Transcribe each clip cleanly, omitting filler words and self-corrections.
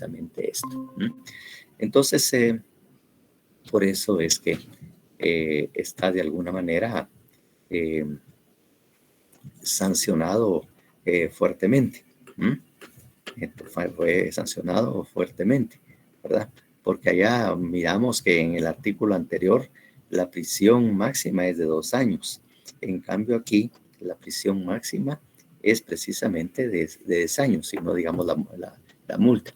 precisamente esto. Entonces, por eso es que está de alguna manera sancionado fuertemente. Fue sancionado fuertemente, ¿verdad? Porque allá miramos que en el artículo anterior la prisión máxima es de 2 años. En cambio aquí la prisión máxima es precisamente de 10 años, si no digamos la multa.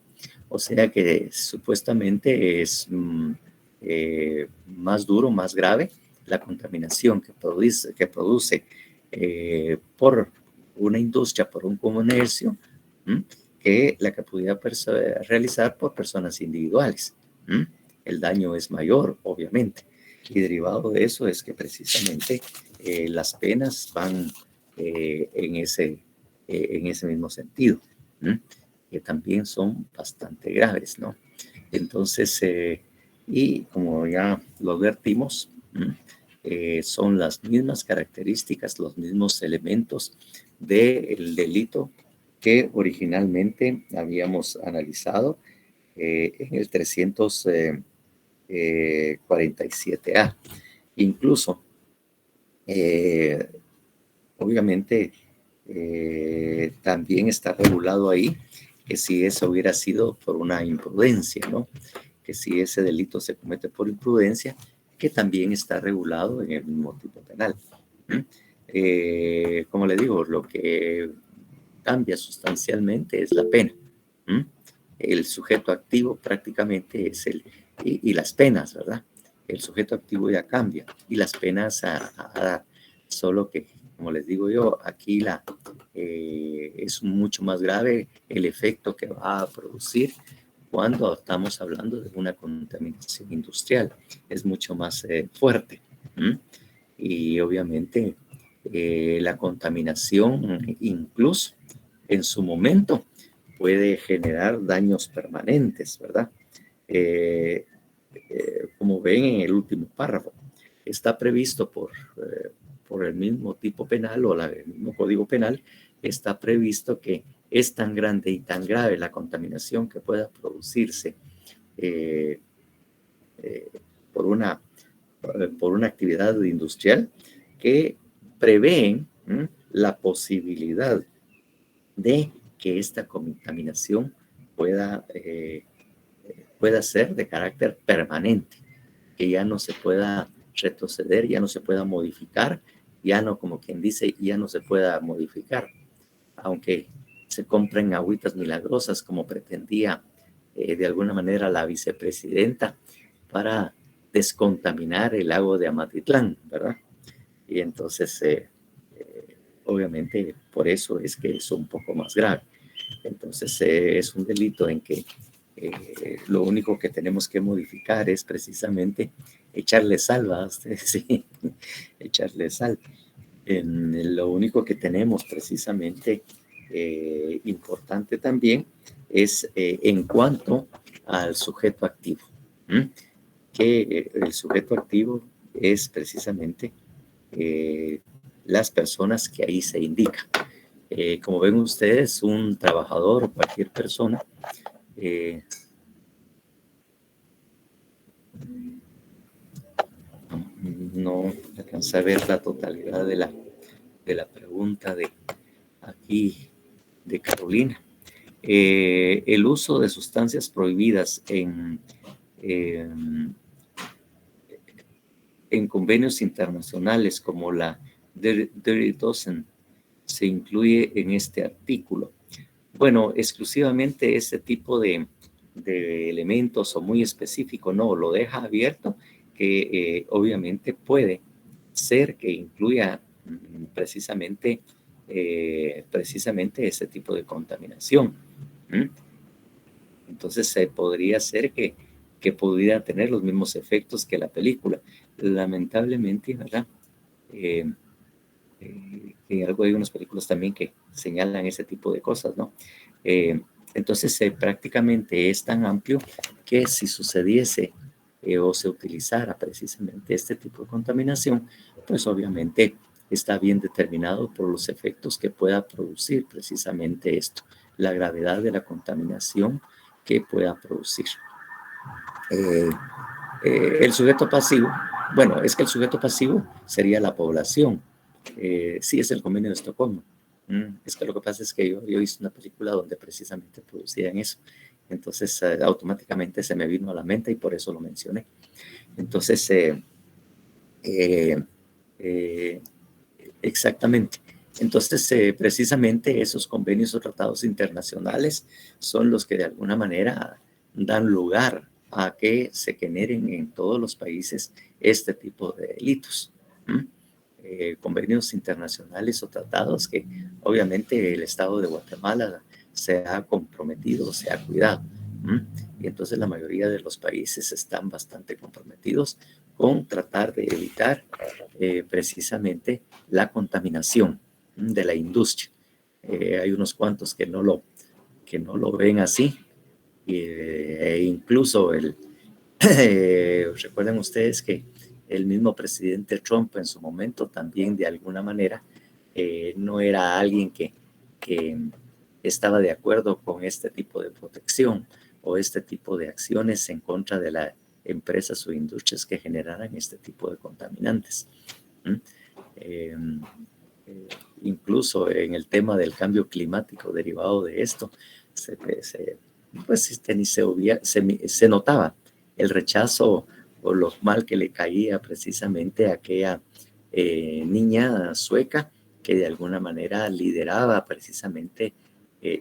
O sea que supuestamente es más duro, más grave la contaminación que produce por una industria, por un comercio, que la que pudiera realizar por personas individuales. El daño es mayor, obviamente. Y derivado de eso es que precisamente las penas van en ese mismo sentido, que también son bastante graves, ¿no? Entonces, y como ya lo advertimos, son las mismas características, los mismos elementos del delito que originalmente habíamos analizado en el 347A. Incluso, obviamente, también está regulado ahí que si eso hubiera sido por una imprudencia, ¿no? Que si ese delito se comete por imprudencia, que también está regulado en el mismo tipo penal. Como le digo, lo que cambia sustancialmente es la pena. El sujeto activo prácticamente es y las penas, ¿verdad? El sujeto activo ya cambia y las penas solo que, como les digo yo, aquí es mucho más grave el efecto que va a producir cuando estamos hablando de una contaminación industrial. Es mucho más fuerte. Y obviamente la contaminación incluso en su momento puede generar daños permanentes, ¿verdad? Como ven en el último párrafo, está previsto por el mismo tipo penal o el mismo código penal, está previsto que es tan grande y tan grave la contaminación que pueda producirse por una actividad industrial que prevén la posibilidad de que esta contaminación pueda ser de carácter permanente, que ya no se pueda retroceder, ya no se pueda modificar, ya no, como quien dice, ya no se pueda modificar, aunque se compren agüitas milagrosas como pretendía de alguna manera la vicepresidenta para descontaminar el lago de Amatitlán, ¿verdad? Y entonces, obviamente, por eso es que es un poco más grave. Entonces, es un delito en que lo único que tenemos que modificar es precisamente echarle sal, ¿verdad? Sí, echarle sal. Lo único que tenemos precisamente importante también es en cuanto al sujeto activo, que el sujeto activo es precisamente las personas que ahí se indican. Como ven ustedes, un trabajador o cualquier persona no alcanza a ver la totalidad de la pregunta de aquí de Carolina. El uso de sustancias prohibidas en convenios internacionales como la Dirty Dozen se incluye en este artículo. Bueno, exclusivamente ese tipo de elementos o muy específico, no, lo deja abierto, que obviamente puede ser que incluya precisamente ese tipo de contaminación. Entonces podría ser que pudiera tener los mismos efectos que la película. Lamentablemente, ¿verdad? Hay unas películas también que señalan ese tipo de cosas, ¿no? Entonces, prácticamente es tan amplio que si sucediese o se utilizara precisamente este tipo de contaminación, pues obviamente está bien determinado por los efectos que pueda producir precisamente esto. La gravedad de la contaminación que pueda producir. El sujeto pasivo, bueno, es que el sujeto pasivo sería la población. Sí, es el convenio de Estocolmo. Es que lo que pasa es que yo hice una película donde precisamente producían eso. Entonces, automáticamente se me vino a la mente y por eso lo mencioné. Entonces, exactamente. Entonces, precisamente esos convenios o tratados internacionales son los que de alguna manera dan lugar a que se generen en todos los países este tipo de delitos. Convenios internacionales o tratados que obviamente el Estado de Guatemala se ha comprometido, se ha cuidado. Y entonces la mayoría de los países están bastante comprometidos con tratar de evitar precisamente la contaminación de la industria. Hay unos cuantos que no lo ven así. E incluso recuerden ustedes que el mismo presidente Trump en su momento también de alguna manera no era alguien que estaba de acuerdo con este tipo de protección o este tipo de acciones en contra de las empresas o industrias que generaran este tipo de contaminantes. Incluso en el tema del cambio climático derivado de esto, se notaba el rechazo o lo mal que le caía precisamente a aquella niña sueca que de alguna manera lideraba precisamente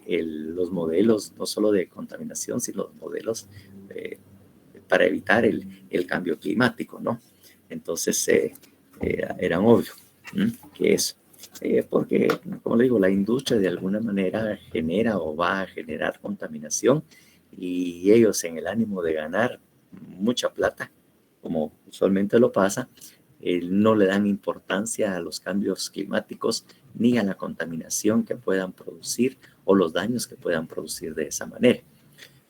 los modelos, no solo de contaminación, sino los modelos para evitar el cambio climático, ¿no? Entonces, era obvio que eso. Porque, como le digo, la industria de alguna manera genera o va a generar contaminación y ellos en el ánimo de ganar mucha plata, como usualmente lo pasa, no le dan importancia a los cambios climáticos ni a la contaminación que puedan producir o los daños que puedan producir de esa manera.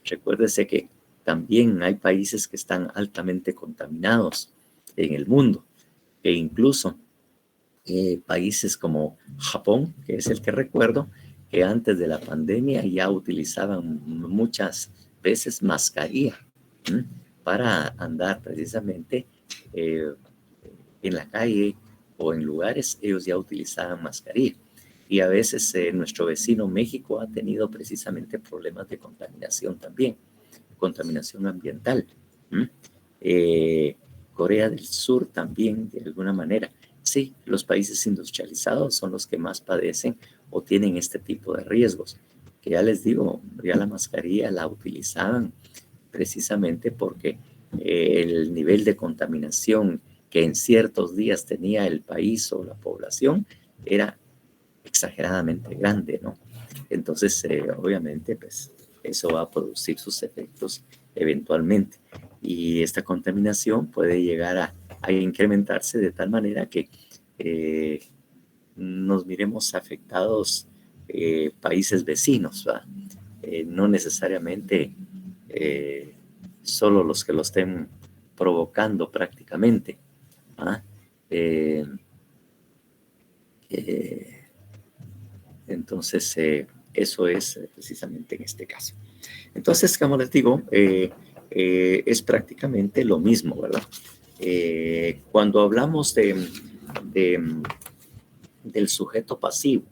Recuérdese que también hay países que están altamente contaminados en el mundo e incluso países como Japón, que es el que recuerdo, que antes de la pandemia ya utilizaban muchas veces mascarilla para andar precisamente en la calle o en lugares, ellos ya utilizaban mascarilla. Y a veces nuestro vecino México ha tenido precisamente problemas de contaminación también, contaminación ambiental. Corea del Sur también, de alguna manera. Sí, los países industrializados son los que más padecen o tienen este tipo de riesgos. Que ya les digo, ya la mascarilla la utilizaban precisamente porque el nivel de contaminación que en ciertos días tenía el país o la población era exageradamente grande, ¿no? Entonces, obviamente, pues eso va a producir sus efectos eventualmente. Y esta contaminación puede llegar a incrementarse de tal manera que nos miremos afectados países vecinos, ¿va? No necesariamente solo los que lo estén provocando prácticamente. ¿Ah? Entonces, eso es precisamente en este caso. Entonces, como les digo, es prácticamente lo mismo, ¿verdad? Cuando hablamos del sujeto pasivo,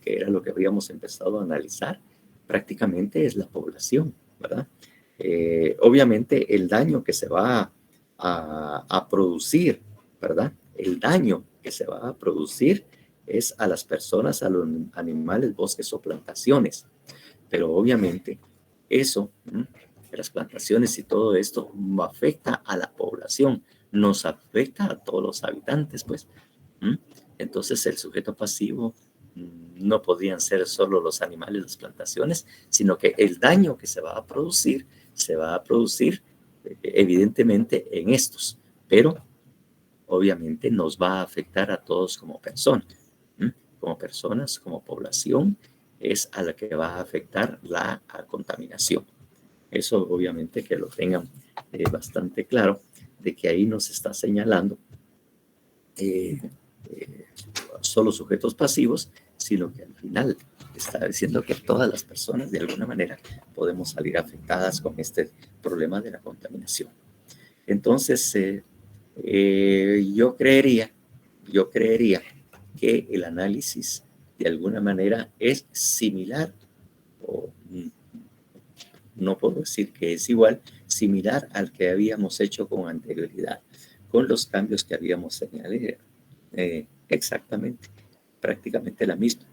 que era lo que habíamos empezado a analizar, prácticamente es la población, ¿verdad? Obviamente el daño que se va a producir, ¿verdad? El daño que se va a producir es a las personas, a los animales, bosques o plantaciones. Pero obviamente eso, las plantaciones y todo esto afecta a la población, nos afecta a todos los habitantes, pues. Entonces el sujeto pasivo no podrían ser solo los animales, las plantaciones, sino que el daño que se va a producir evidentemente en estos, pero obviamente nos va a afectar a todos como personas. Como personas, como población, es a la que va a afectar la contaminación. Eso obviamente que lo tengan bastante claro, de que ahí nos está señalando solo sujetos pasivos, sino que al final está diciendo que todas las personas de alguna manera podemos salir afectadas con este problema de la contaminación. Entonces, yo creería que el análisis de alguna manera es similar, o no puedo decir que es igual, similar al que habíamos hecho con anterioridad, con los cambios que habíamos señalado. Exactamente, prácticamente la misma.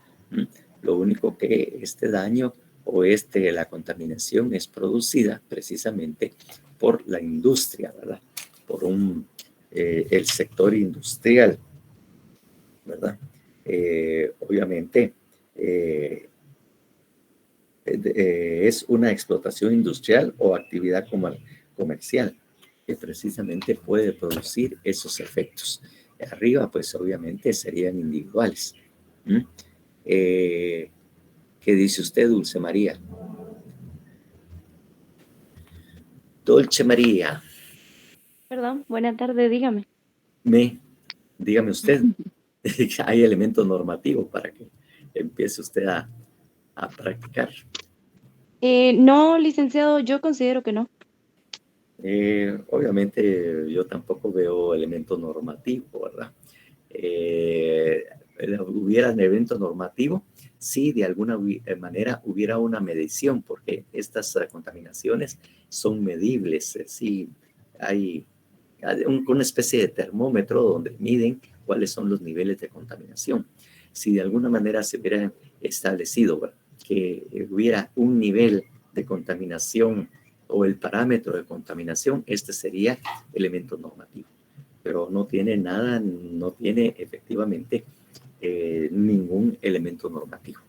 Lo único que este daño o la contaminación es producida precisamente por la industria, ¿verdad? Por el sector industrial, ¿verdad? Obviamente, es una explotación industrial o actividad comercial que precisamente puede producir esos efectos. Arriba, pues obviamente serían individuales. ¿Qué dice usted, Dulce María? Dolce María. Perdón, buena tarde, dígame. Dígame usted, ¿hay elemento normativo para que empiece usted a practicar? No, licenciado, yo considero que no. Obviamente yo tampoco veo elemento normativo, ¿verdad? Hubiera un evento normativo, sí, de alguna manera hubiera una medición, porque estas contaminaciones son medibles, sí, hay una especie de termómetro donde miden cuáles son los niveles de contaminación. Si de alguna manera se hubiera establecido, ¿verdad?, que hubiera un nivel de contaminación o el parámetro de contaminación, este sería elemento normativo. Pero no tiene nada, no tiene efectivamente ningún elemento normativo.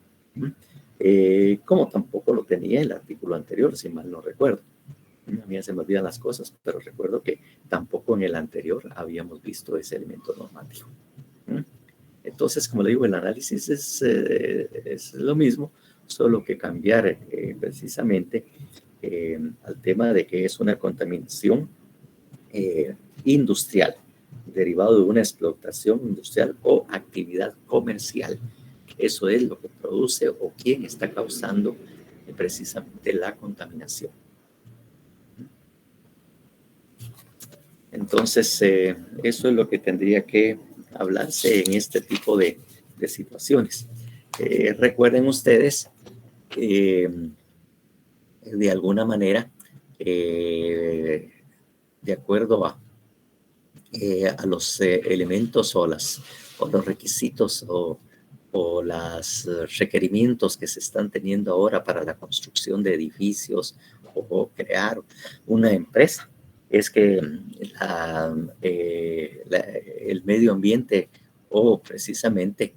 Como tampoco lo tenía el artículo anterior, si mal no recuerdo. A mí se me olvidan las cosas, pero recuerdo que tampoco en el anterior habíamos visto ese elemento normativo. Entonces, como le digo, el análisis es lo mismo, solo que cambiar precisamente al tema de que es una contaminación industrial, derivado de una explotación industrial o actividad comercial. Eso es lo que produce o quién está causando precisamente la contaminación. Entonces, eso es lo que tendría que hablarse en este tipo de situaciones. Recuerden ustedes, de alguna manera, de acuerdo a los elementos o los requisitos o los requerimientos que se están teniendo ahora para la construcción de edificios o crear una empresa, es que el medio ambiente o precisamente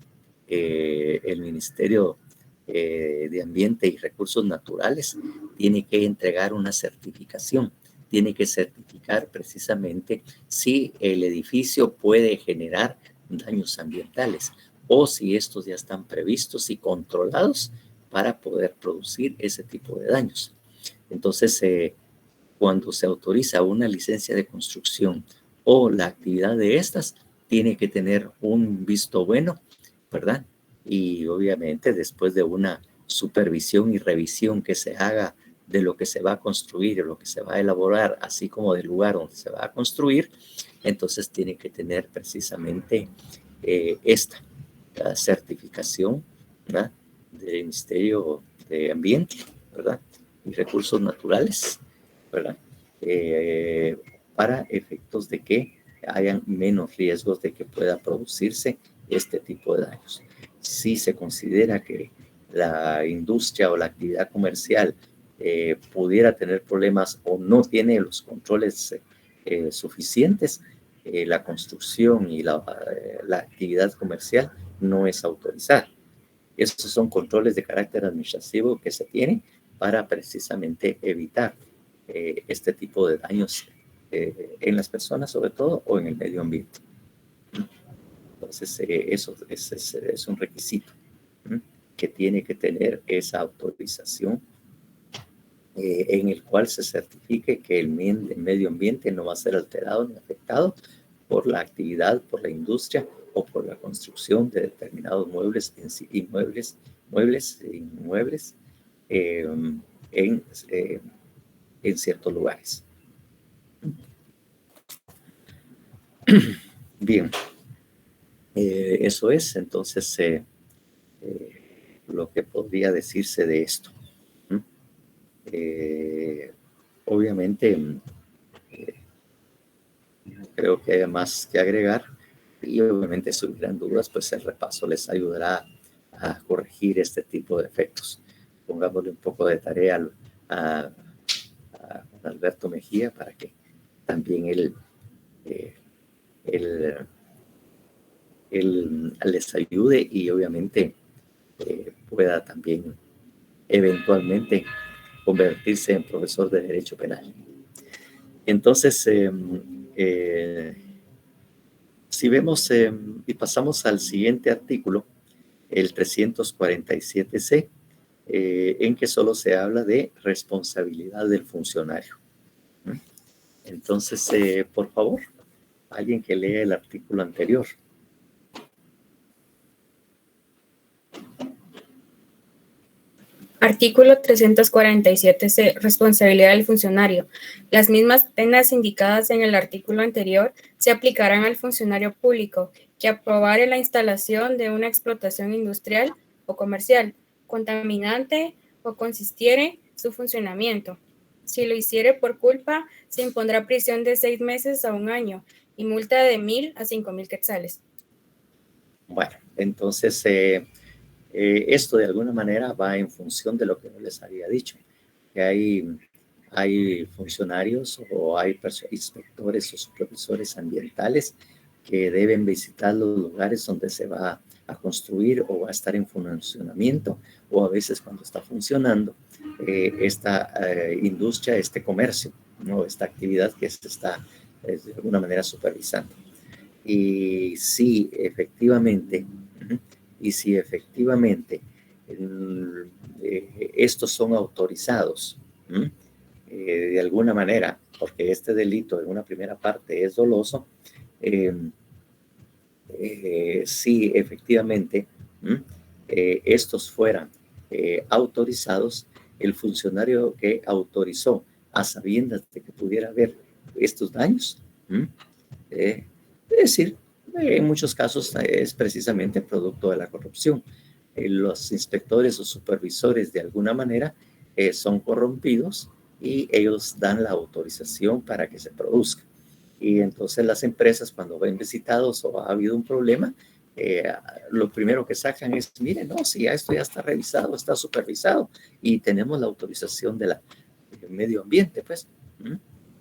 el Ministerio de Ambiente y Recursos Naturales tiene que entregar una certificación, tiene que certificar precisamente si el edificio puede generar daños ambientales o si estos ya están previstos y controlados para poder producir ese tipo de daños. Entonces, cuando se autoriza una licencia de construcción o la actividad de estas, tiene que tener un visto bueno, ¿verdad? Y obviamente después de una supervisión y revisión que se haga de lo que se va a construir o lo que se va a elaborar, así como del lugar donde se va a construir, entonces tiene que tener precisamente esta certificación, ¿verdad?, del Ministerio de Ambiente, ¿verdad?, y Recursos Naturales, ¿verdad?, para efectos de que hayan menos riesgos de que pueda producirse este tipo de daños. Si se considera que la industria o la actividad comercial pudiera tener problemas o no tiene los controles suficientes, la construcción y la actividad comercial no es autorizada. Esos son controles de carácter administrativo que se tienen para precisamente evitar este tipo de daños en las personas, sobre todo, o en el medio ambiente. Entonces, eso es un requisito que tiene que tener esa autorización en el cual se certifique que el medio ambiente no va a ser alterado ni afectado por la actividad, por la industria o por la construcción de determinados inmuebles muebles e inmuebles en ciertos lugares. Bien, eso es entonces lo que podría decirse de esto. Obviamente, creo que hay más que agregar y obviamente si hubieran dudas, pues el repaso les ayudará a corregir este tipo de efectos. Pongámosle un poco de tarea a Alberto Mejía para que también él les ayude y obviamente pueda también eventualmente convertirse en profesor de Derecho Penal. Entonces, si vemos y pasamos al siguiente artículo, el 347C, en que solo se habla de responsabilidad del funcionario. Entonces, por favor, alguien que lea el artículo anterior. Artículo 347C. Responsabilidad del funcionario. Las mismas penas indicadas en el artículo anterior se aplicarán al funcionario público que aprobare la instalación de una explotación industrial o comercial, contaminante o consistiere su funcionamiento. Si lo hiciere por culpa, se impondrá prisión de 6 meses a 1 año y multa de 1,000 a 5,000 quetzales. Bueno, entonces esto de alguna manera va en función de lo que les había dicho, que hay funcionarios o hay inspectores o supervisores ambientales que deben visitar los lugares donde se va a construir o va a estar en funcionamiento, o a veces cuando está funcionando esta industria, este comercio, ¿no? Esta actividad que se está de alguna manera supervisando. Y sí, efectivamente, estos son autorizados de alguna manera, porque este delito en una primera parte es doloso, si efectivamente estos fueran autorizados, el funcionario que autorizó a sabiendas de que pudiera haber estos daños, es decir, en muchos casos es precisamente producto de la corrupción. Los inspectores o supervisores de alguna manera son corrompidos y ellos dan la autorización para que se produzca. Y entonces las empresas cuando ven visitados o ha habido un problema, lo primero que sacan es, miren, no, si esto ya está revisado, está supervisado y tenemos la autorización del medio ambiente, pues.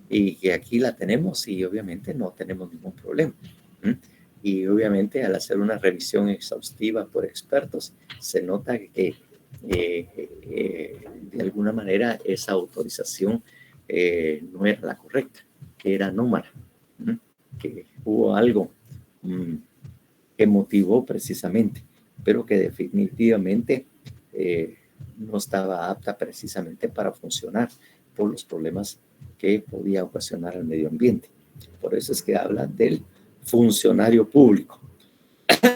Y que aquí la tenemos y obviamente no tenemos ningún problema. Y obviamente al hacer una revisión exhaustiva por expertos, se nota que de alguna manera esa autorización no era la correcta, que era anómala, que hubo algo que motivó precisamente, pero que definitivamente no estaba apta precisamente para funcionar por los problemas que podía ocasionar al medio ambiente. Por eso es que habla del funcionario público.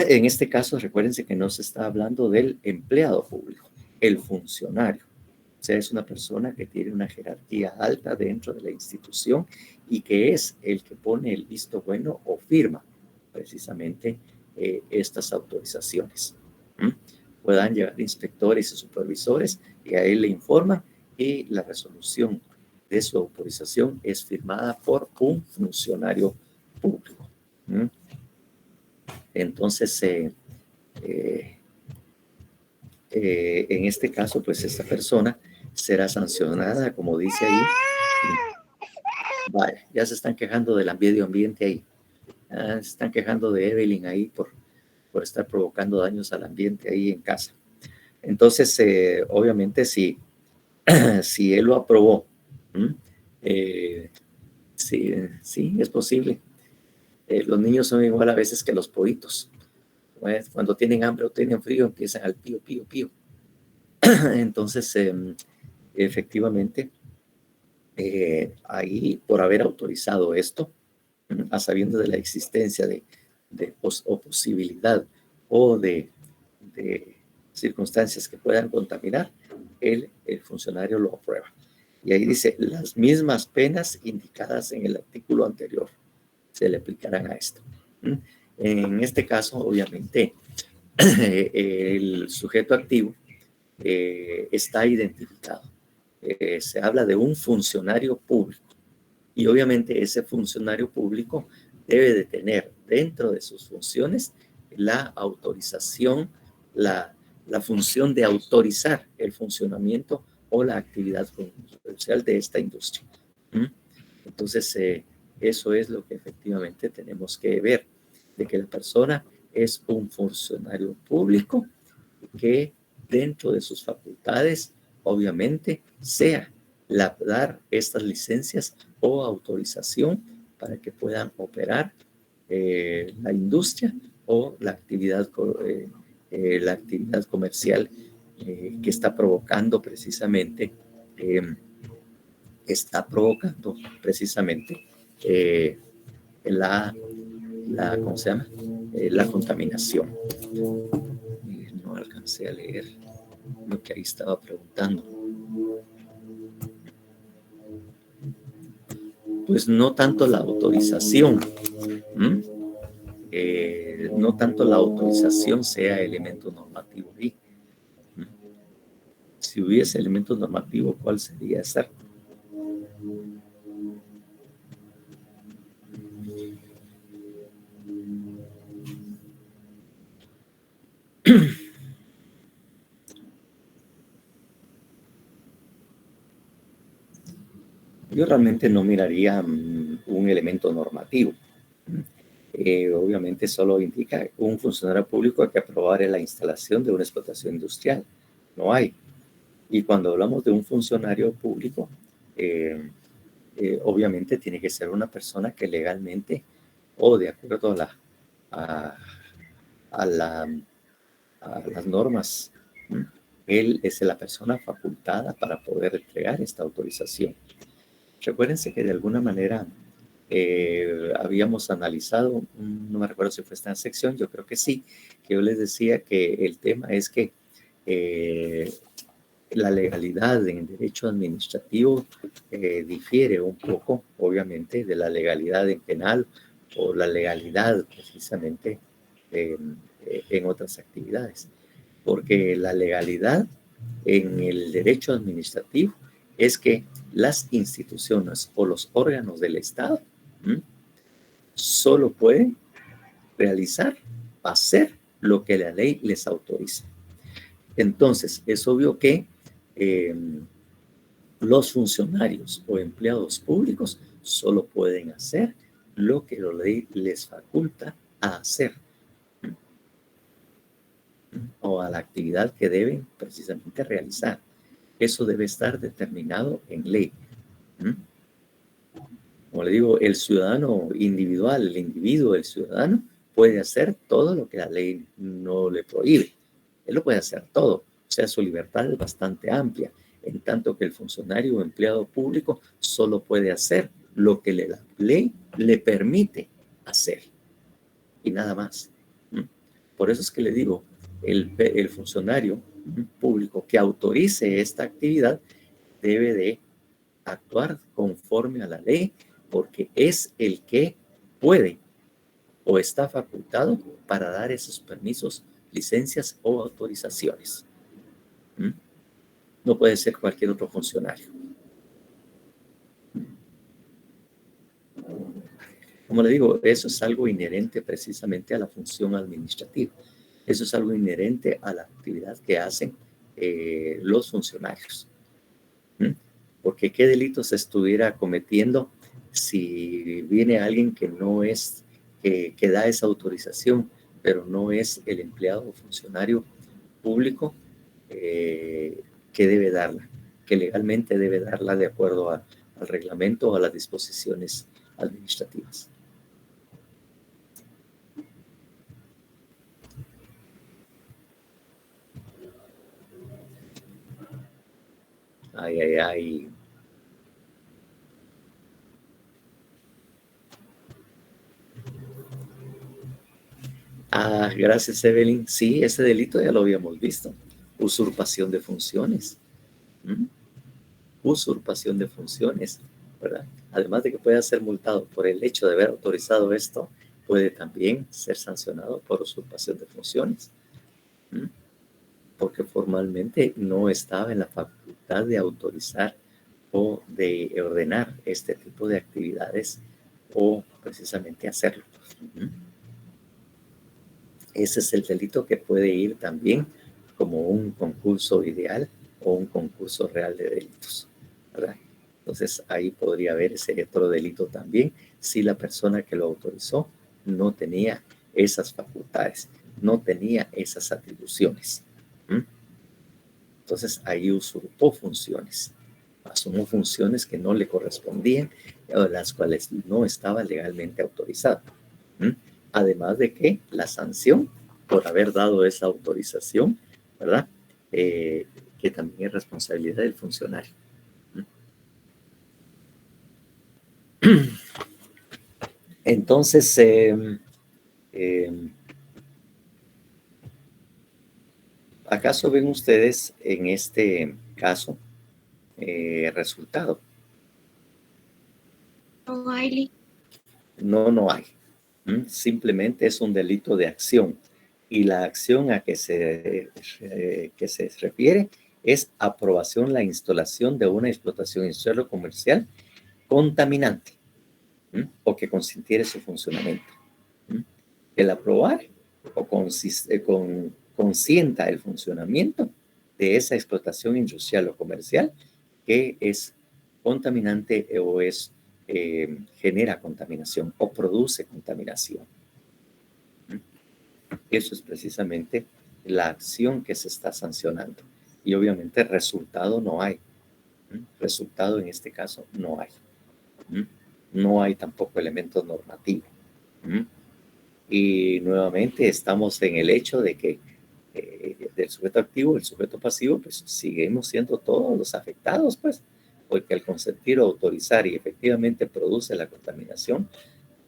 En este caso, recuérdense que no se está hablando del empleado público, el funcionario. O sea, es una persona que tiene una jerarquía alta dentro de la institución y que es el que pone el visto bueno o firma precisamente estas autorizaciones. Puedan llegar inspectores y supervisores y a él le informan y la resolución de su autorización es firmada por un funcionario público. Entonces, en este caso, pues esta persona será sancionada, como dice ahí. Vale, ya se están quejando del medio ambiente ahí. Se están quejando de Evelyn ahí por estar provocando daños al ambiente ahí en casa. Entonces, obviamente, si él lo aprobó, sí, es posible. Los niños son igual a veces que los pollitos. Cuando tienen hambre o tienen frío, empiezan al pío, pío, pío. Entonces, efectivamente, ahí, por haber autorizado esto, a sabiendo de la existencia o posibilidad o de circunstancias que puedan contaminar, el funcionario lo aprueba. Y ahí dice, las mismas penas indicadas en el artículo anterior se le aplicarán a esto. En este caso, obviamente, el sujeto activo está identificado. Se habla de un funcionario público y obviamente ese funcionario público debe de tener dentro de sus funciones la autorización, la función de autorizar el funcionamiento o la actividad comercial de esta industria. Entonces, eso es lo que efectivamente tenemos que ver, de que la persona es un funcionario público que dentro de sus facultades, obviamente, sea dar estas licencias o autorización para que puedan operar la industria o la actividad comercial que está provocando precisamente ¿cómo se llama? La contaminación. No alcancé a leer lo que ahí estaba preguntando. Pues no tanto la autorización, no tanto la autorización sea elemento normativo ahí. Si hubiese elemento normativo, ¿cuál sería esa? Yo realmente no miraría un elemento normativo. Obviamente solo indica un funcionario público que aprobare la instalación de una explotación industrial. No hay. Y cuando hablamos de un funcionario público, obviamente tiene que ser una persona que legalmente o de acuerdo a las normas, él es la persona facultada para poder entregar esta autorización. Recuérdense que de alguna manera habíamos analizado, no me recuerdo si fue esta sección, yo creo que sí, que yo les decía que el tema es que la legalidad en derecho administrativo difiere un poco, obviamente, de la legalidad en penal o la legalidad precisamente en otras actividades. Porque la legalidad en el derecho administrativo es que las instituciones o los órganos del Estado solo pueden realizar, hacer lo que la ley les autoriza. Entonces, es obvio que los funcionarios o empleados públicos solo pueden hacer lo que la ley les faculta a hacer o a la actividad que deben precisamente realizar. Eso debe estar determinado en ley. Como le digo, el ciudadano individual, el individuo, el ciudadano, puede hacer todo lo que la ley no le prohíbe. Él lo puede hacer todo. O sea, su libertad es bastante amplia, en tanto que el funcionario o empleado público solo puede hacer lo que la ley le permite hacer y nada más. Por eso es que le digo, el funcionario público que autorice esta actividad debe de actuar conforme a la ley porque es el que puede o está facultado para dar esos permisos, licencias o autorizaciones. No puede ser cualquier otro funcionario. Como le digo, eso es algo inherente precisamente a la función administrativa. Eso es algo inherente a la actividad que hacen los funcionarios. Porque qué delito se estuviera cometiendo si viene alguien que no es, que da esa autorización, pero no es el empleado o funcionario público que debe darla, que legalmente debe darla de acuerdo al reglamento o a las disposiciones administrativas. Ay, ay, ay. Gracias, Evelyn. Sí, ese delito ya lo habíamos visto. Usurpación de funciones. Usurpación de funciones, ¿verdad? Además de que puede ser multado por el hecho de haber autorizado esto, puede también ser sancionado por usurpación de funciones, porque formalmente no estaba en la facultad de autorizar o de ordenar este tipo de actividades o precisamente hacerlo. Ese es el delito que puede ir también como un concurso ideal o un concurso real de delitos, ¿verdad? Entonces ahí podría haber ese otro delito también si la persona que lo autorizó no tenía esas facultades, no tenía esas atribuciones. Entonces ahí usurpó funciones, asumió funciones que no le correspondían o las cuales no estaba legalmente autorizado. Además de que la sanción por haber dado esa autorización, ¿verdad? Que también es responsabilidad del funcionario. Entonces, ¿acaso ven ustedes en este caso resultado? No hay. No hay. Simplemente es un delito de acción. Y la acción a que se refiere es aprobación la instalación de una explotación industrial o comercial contaminante o que consintiere su funcionamiento. El aprobar o consienta el funcionamiento de esa explotación industrial o comercial que es contaminante o es genera contaminación o produce contaminación. Eso es precisamente la acción que se está sancionando. Y obviamente resultado no hay. Resultado en este caso no hay. No hay tampoco elementos normativos. Y nuevamente estamos en el hecho de que del sujeto activo, el sujeto pasivo, pues seguimos siendo todos los afectados, pues, porque al consentir o autorizar y efectivamente produce la contaminación,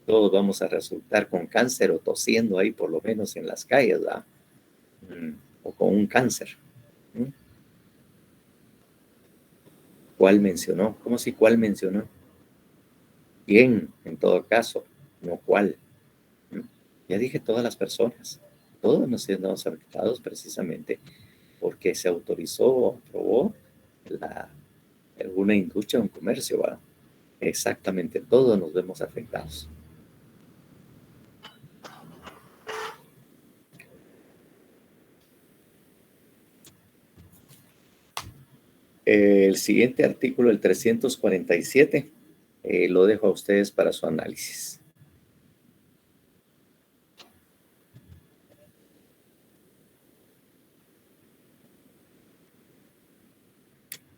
todos vamos a resultar con cáncer o tosiendo ahí por lo menos en las calles, ¿verdad? O con un cáncer. ¿Cuál mencionó? ¿Cómo si cuál mencionó? ¿Quién, en todo caso? No cuál. Ya dije todas las personas. Todos nos siendo afectados precisamente porque se autorizó o aprobó alguna industria o un comercio, ¿verdad? Exactamente, todos nos vemos afectados. El siguiente artículo, el 347, lo dejo a ustedes para su análisis.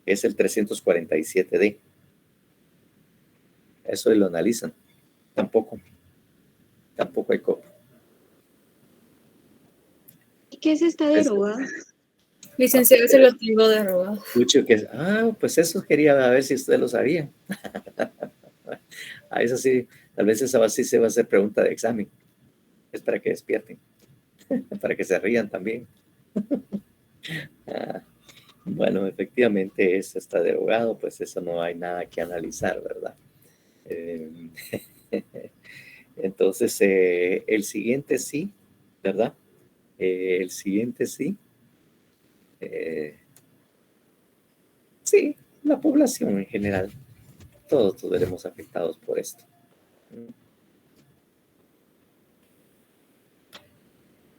Es el 347D. Eso lo analizan. Tampoco hay cobro. ¿Y qué se está derogado? Licenciado, se lo tengo derogado. Escucho que, pues eso quería ver si ustedes lo sabían. Eso sí, tal vez esa sí se va a hacer pregunta de examen. Es para que despierten, para que se rían también. Bueno, efectivamente eso está derogado, pues eso no hay nada que analizar, ¿verdad? Entonces, el siguiente sí, ¿verdad? El siguiente sí. Sí, la población en general. Todos veremos afectados por esto.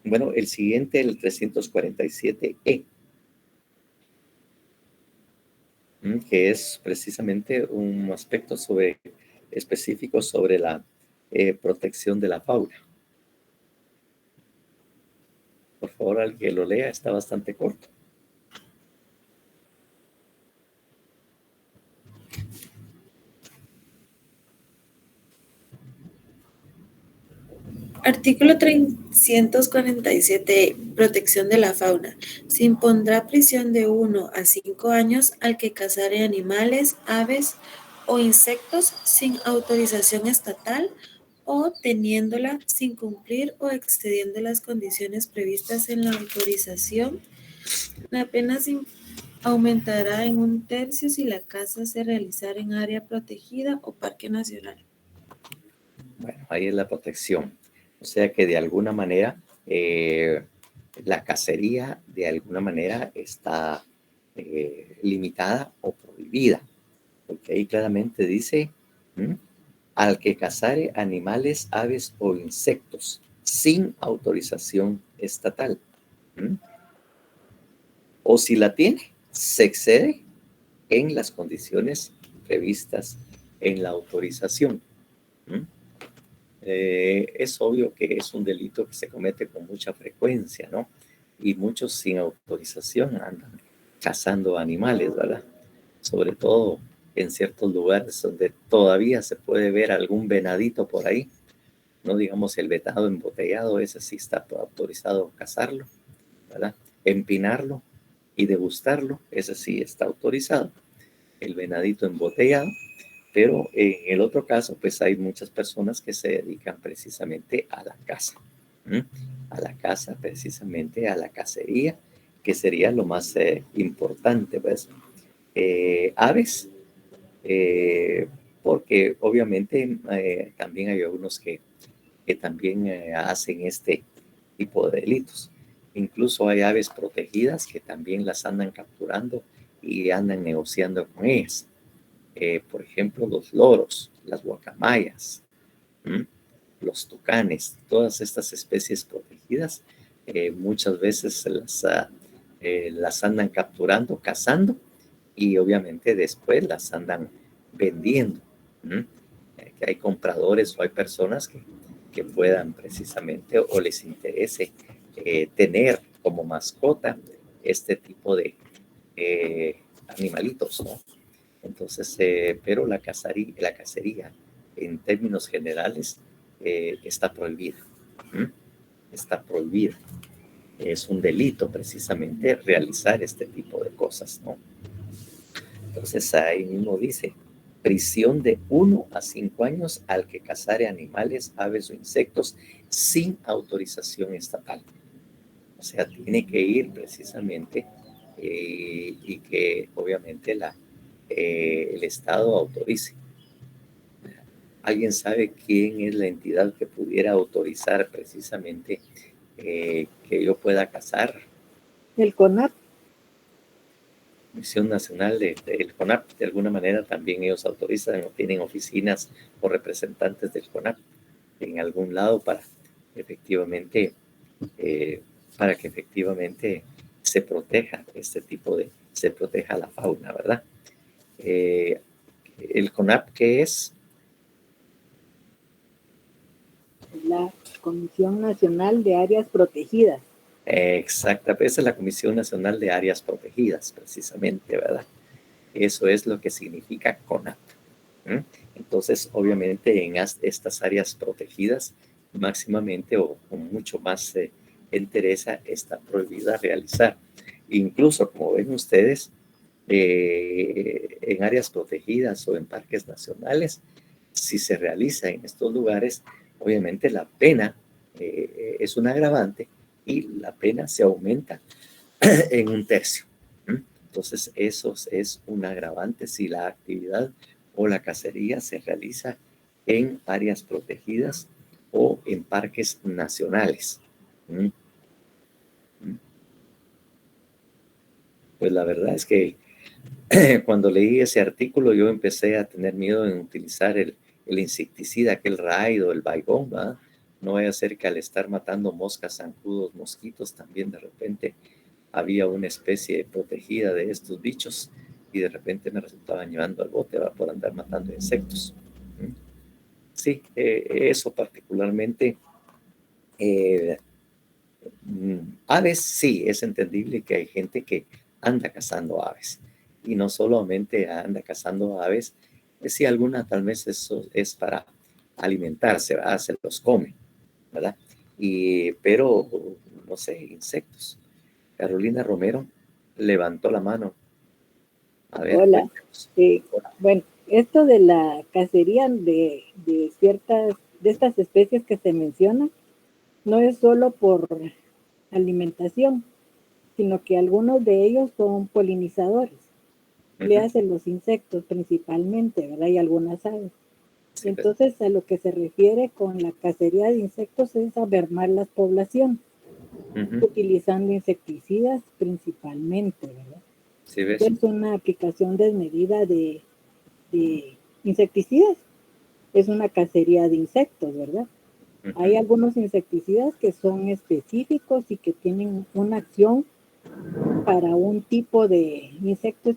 Bueno, el siguiente, el 347E, que es precisamente un aspecto específico sobre la protección de la fauna. Por favor, al que lo lea, está bastante corto. Artículo 347. Protección de la fauna. Se impondrá prisión de 1 a 5 años al que cazare animales, aves o insectos sin autorización estatal o teniéndola sin cumplir o excediendo las condiciones previstas en la autorización La pena aumentará en 1/3 si la caza se realizara en área protegida o parque nacional. Bueno, ahí es la protección. O sea que de alguna manera la cacería de alguna manera está limitada o prohibida. Porque ahí claramente dice, al que cazare animales, aves o insectos sin autorización estatal. O si la tiene, se excede en las condiciones previstas en la autorización. Es obvio que es un delito que se comete con mucha frecuencia, ¿no? Y muchos sin autorización andan cazando animales, ¿verdad? Sobre todo en ciertos lugares donde todavía se puede ver algún venadito por ahí, no digamos el venado embotellado, ese sí está autorizado cazarlo, ¿verdad? Empinarlo y degustarlo, ese sí está autorizado, el venadito embotellado. Pero en el otro caso, pues hay muchas personas que se dedican precisamente a la caza, a la caza, precisamente a la cacería, que sería lo más importante, pues. Aves, porque obviamente también hay algunos que también hacen este tipo de delitos. Incluso hay aves protegidas que también las andan capturando y andan negociando con ellas. Por ejemplo, los loros, las guacamayas, los tucanes, todas estas especies protegidas, muchas veces las andan capturando, cazando, y obviamente después las andan vendiendo. Que hay compradores o hay personas que puedan precisamente o les interese tener como mascota este tipo de animalitos, ¿no? Entonces, pero la cacería en términos generales está prohibida. Está prohibida. Es un delito precisamente realizar este tipo de cosas, ¿no? Entonces ahí mismo dice, prisión de 1 a 5 años al que cazare animales, aves o insectos sin autorización estatal. O sea, tiene que ir precisamente y que obviamente el Estado autorice. ¿Alguien sabe quién es la entidad que pudiera autorizar precisamente que yo pueda cazar? El CONAP. Comisión Nacional del CONAP, de alguna manera también ellos autorizan o tienen oficinas o representantes del CONAP en algún lado para efectivamente, para que efectivamente se proteja se proteja la fauna, ¿verdad? El CONAP, ¿qué es? La Comisión Nacional de Áreas Protegidas. Exacta, esa es la Comisión Nacional de Áreas Protegidas, precisamente, ¿verdad? Eso es lo que significa CONAP. Entonces, obviamente, en estas áreas protegidas, máximamente o mucho más entereza, está prohibida realizar. Incluso, como ven ustedes, en áreas protegidas o en parques nacionales, si se realiza en estos lugares, obviamente la pena es un agravante y la pena se aumenta en 1/3. Entonces, eso es un agravante si la actividad o la cacería se realiza en áreas protegidas o en parques nacionales. Pues la verdad es que cuando leí ese artículo yo empecé a tener miedo en utilizar el insecticida, aquel Raid o el Baygon, ¿verdad? No vaya a ser que al estar matando moscas, zancudos, mosquitos, también de repente había una especie protegida de estos bichos y de repente me resultaban llevando al bote, ¿verdad? Por andar matando insectos. Sí, eso particularmente. Aves, sí, es entendible que hay gente que anda cazando aves y no solamente anda cazando aves, si alguna tal vez eso es para alimentarse, ¿verdad? Se los come, ¿verdad? Pero, no sé, insectos. Carolina Romero levantó la mano. A ver, hola. Bueno, esto de la cacería de estas especies que se mencionan, no es solo por alimentación, sino que algunos de ellos son polinizadores. Le hacen los insectos principalmente, ¿verdad? Y algunas aves. Sí, pues. Entonces, a lo que se refiere con la cacería de insectos es a mermar las poblaciones, utilizando insecticidas principalmente, ¿verdad? Sí, ¿ves? Es una aplicación desmedida de insecticidas. Es una cacería de insectos, ¿verdad? Hay algunos insecticidas que son específicos y que tienen una acción para un tipo de insectos,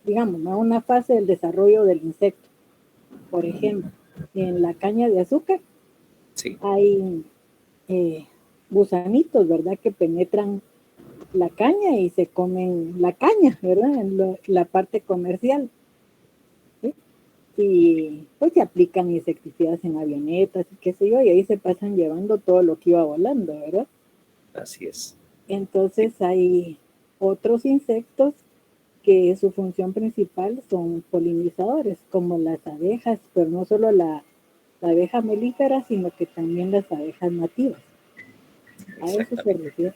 digamos, ¿no? Una fase del desarrollo del insecto. Por ejemplo, en la caña de azúcar Sí. hay gusanitos, ¿verdad? Que penetran la caña y se comen la caña, ¿verdad? En la parte comercial. ¿Sí? Y pues se aplican insecticidas en avionetas y qué sé yo, y ahí se pasan llevando todo lo que iba volando, ¿verdad? Así es. Entonces hay otros insectos que su función principal son polinizadores, como las abejas, pero no solo la abeja melífera, sino que también las abejas nativas. A eso se refiere.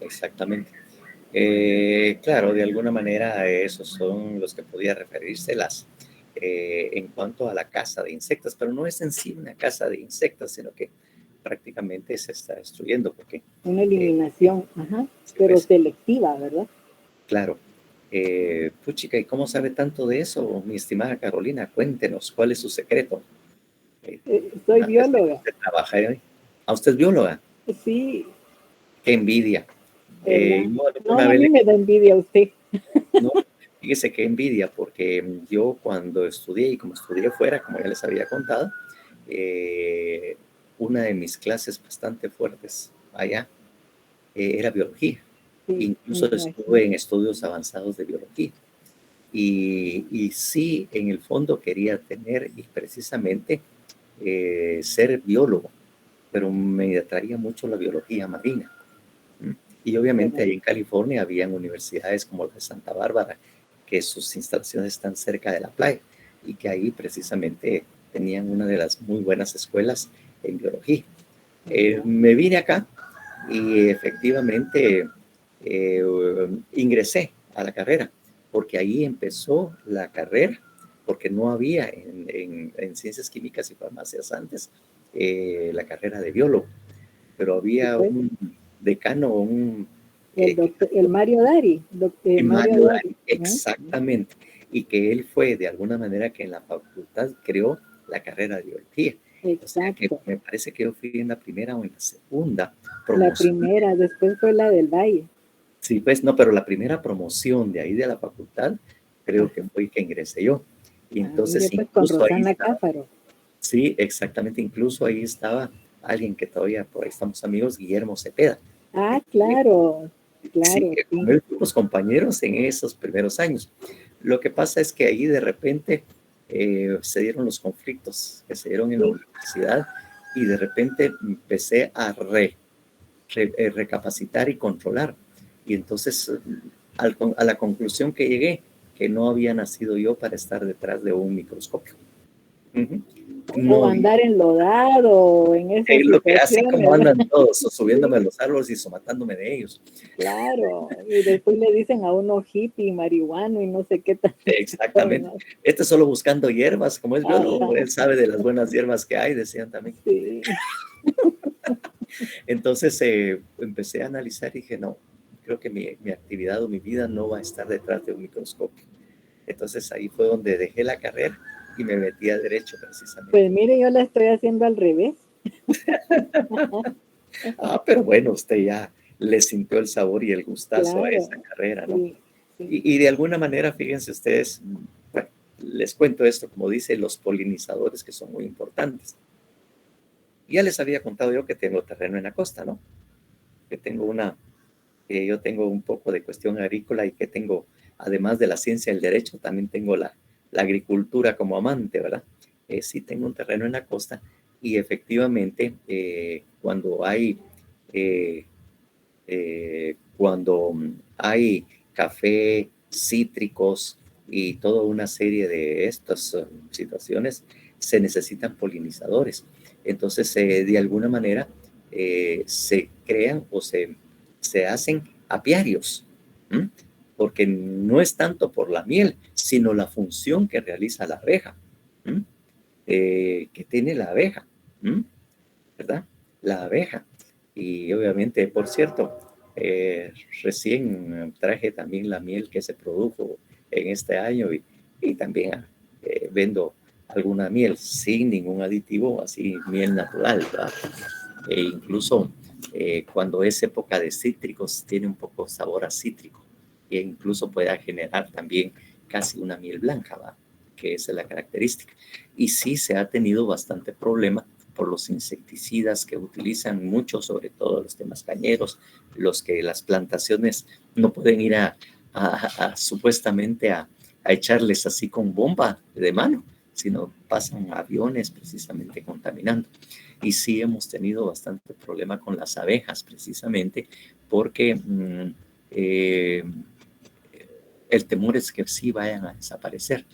Exactamente. Claro, de alguna manera esos son los que podía referírselas en cuanto a la caza de insectos, pero no es en sí una caza de insectos, sino que prácticamente se está destruyendo porque una eliminación, sí, pero pues, selectiva, ¿verdad? claro. Puchica, ¿y cómo sabe tanto de eso, mi estimada Carolina? Cuéntenos, ¿cuál es su secreto? Soy Antes de que bióloga. usted trabaje hoy. ¿A usted es bióloga? Sí, ¡Qué envidia! ¿verdad? Yo No, alguna a vez mí le me da envidia a usted. no, fíjese qué envidia, porque yo cuando estudié, y como estudié fuera, como ya les había contado, eh, una de mis clases bastante fuertes allá era biología. Sí, me Incluso imagino. estuve en estudios avanzados de biología. Y sí, en el fondo quería tener y precisamente ser biólogo, pero me atraía mucho la biología marina. Y obviamente ahí en California habían universidades como la de Santa Bárbara, que sus instalaciones están cerca de la playa y que ahí precisamente tenían una de las muy buenas escuelas en biología. Me vine acá y efectivamente ingresé a la carrera, porque ahí empezó la carrera, porque no había en ciencias químicas y farmacias antes la carrera de biólogo, pero Y había pues, un decano, un el doctor, el Mario Dari, doctor Mario Mario Dari, Dari, exactamente, y que él fue de alguna manera que en la facultad creó la carrera de biología. O sea que exacto. me parece que yo fui en la primera o en la segunda La promoción. primera, después fue la del Valle. Sí, pues no, pero la primera promoción de ahí de la facultad creo que Ajá. fue que ingresé yo. Y Mire, entonces pues con incluso ahí Rosana estaba, Cáfaro. sí, exactamente, incluso ahí estaba alguien que todavía por ahí estamos amigos, Guillermo Cepeda. Ah, Que, claro, sí, claro, que con sí. él fuimos compañeros en esos primeros años. Lo que pasa es que ahí de repente se dieron los conflictos que se dieron en la Sí, universidad y de repente empecé a recapacitar y controlar. Y entonces a la conclusión que llegué, que no había nacido yo para estar detrás de un microscopio. o No había. andar enlodado en esas Lo que así como situaciones. andan todos, o subiéndome a Sí, los árboles y somatándome de ellos. claro. Y después le dicen a uno hippie, marihuano y no sé qué tal. Exactamente. Este solo buscando hierbas, como es biólogo, Ajá, él sabe de las buenas hierbas que hay, decían también. sí. Entonces empecé a analizar y dije, no, creo que mi actividad o mi vida no va a estar detrás de un microscopio. Entonces ahí fue donde dejé la carrera y me metí a derecho precisamente. Pues mire, yo la estoy haciendo al revés. Pero bueno, usted ya le sintió el sabor y el gustazo a esa Claro, carrera, ¿no? sí, sí. Y de alguna manera, fíjense ustedes, bueno, les cuento esto, como dice, los polinizadores que son muy importantes. Ya les había contado yo que tengo terreno en la costa, ¿no? Que tengo yo tengo un poco de cuestión agrícola y que tengo, además de la ciencia del derecho, también tengo la agricultura como amante, ¿verdad? Sí tengo un terreno en la costa y efectivamente eh, cuando hay café, cítricos y toda una serie de estas situaciones, se necesitan polinizadores. Entonces, de alguna manera, se crean o se hacen apiarios, ¿m? Porque no es tanto por la miel, sino la función que realiza la abeja, ¿m? Que tiene la abeja, ¿m? ¿Verdad? La abeja. Y obviamente, por cierto, recién traje también la miel que se produjo en este año y también vendo alguna miel sin ningún aditivo, así miel natural, ¿verdad? E incluso cuando es época de cítricos tiene un poco sabor a cítrico e incluso puede generar también casi una miel blanca, ¿verdad? Que esa es la característica. Y sí se ha tenido bastante problema por los insecticidas que utilizan mucho, sobre todo los temas cañeros, los que las plantaciones no pueden ir supuestamente a echarles así con bomba de mano, sino pasan aviones precisamente contaminando. Y sí hemos tenido bastante problema con las abejas, precisamente porque el temor es que sí vayan a desaparecer.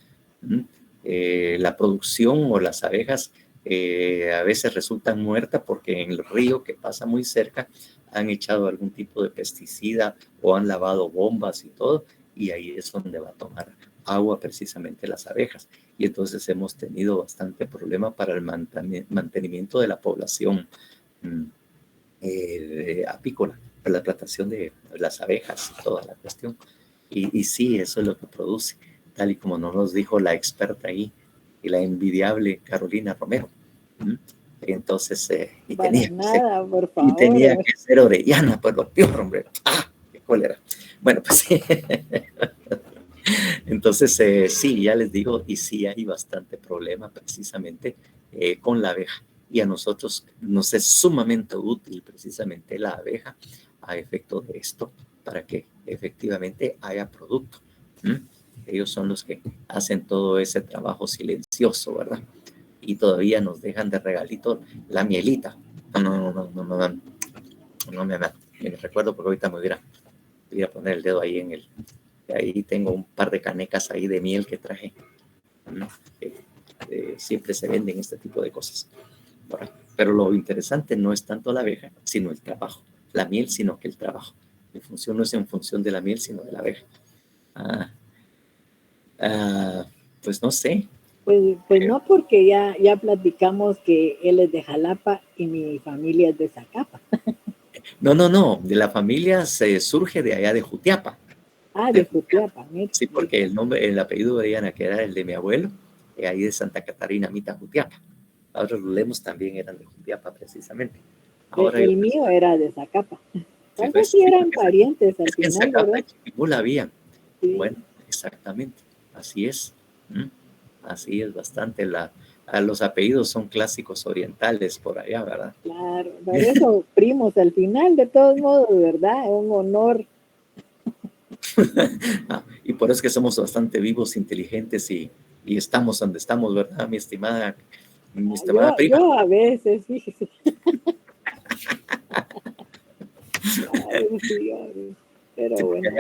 La producción o las abejas a veces resultan muertas porque en el río que pasa muy cerca han echado algún tipo de pesticida o han lavado bombas y todo, y ahí es donde va a tomar agua precisamente las abejas. Y entonces hemos tenido bastante problema para el mantenimiento de la población apícola, para la plantación de las abejas y toda la cuestión. Y sí, eso es lo que produce, tal y como nos dijo la experta ahí, y la envidiable Carolina Romero. Entonces, y tenía que ser Orellana, pues lo peor, hombre. ¡Ah! ¡Qué cólera! Bueno, pues sí. Entonces, sí, ya les digo, y sí hay bastante problema precisamente con la abeja. Y a nosotros nos es sumamente útil precisamente la abeja a efecto de esto, para que efectivamente haya producto. Ellos son los que hacen todo ese trabajo silencioso, ¿verdad? Y todavía nos dejan de regalito la mielita. No me recuerdo porque ahorita me voy a poner el dedo ahí en el... Ahí tengo un par de canecas ahí de miel que traje. Siempre se venden este tipo de cosas. Pero lo interesante no es tanto la abeja, sino el trabajo. La miel, sino que el trabajo. Mi función no es en función de la miel, sino de la abeja. Pues no sé. Pues no, porque ya platicamos que él es de Jalapa y mi familia es de Zacapa. No. De la familia se surge de allá de Jutiapa. De Jutiapa. Sí, porque el apellido de Diana, que era el de mi abuelo, ahí de Santa Catarina, Mita, Jutiapa. Ahora los Lemos también eran de Jutiapa, precisamente. Ahora el mío era de Zacapa. Entonces sí eran parientes al final, en Zacapa, ¿verdad? Chiquimula había. Sí. Bueno, exactamente. Así es. Así es bastante. Los apellidos son clásicos orientales por allá, ¿verdad? Claro, por eso primos al final, de todos modos, ¿verdad? Un honor. Y por eso es que somos bastante vivos, inteligentes y estamos donde estamos, ¿verdad, mi estimada prima? Yo a veces, fíjese. Ay, señores. Pero bueno.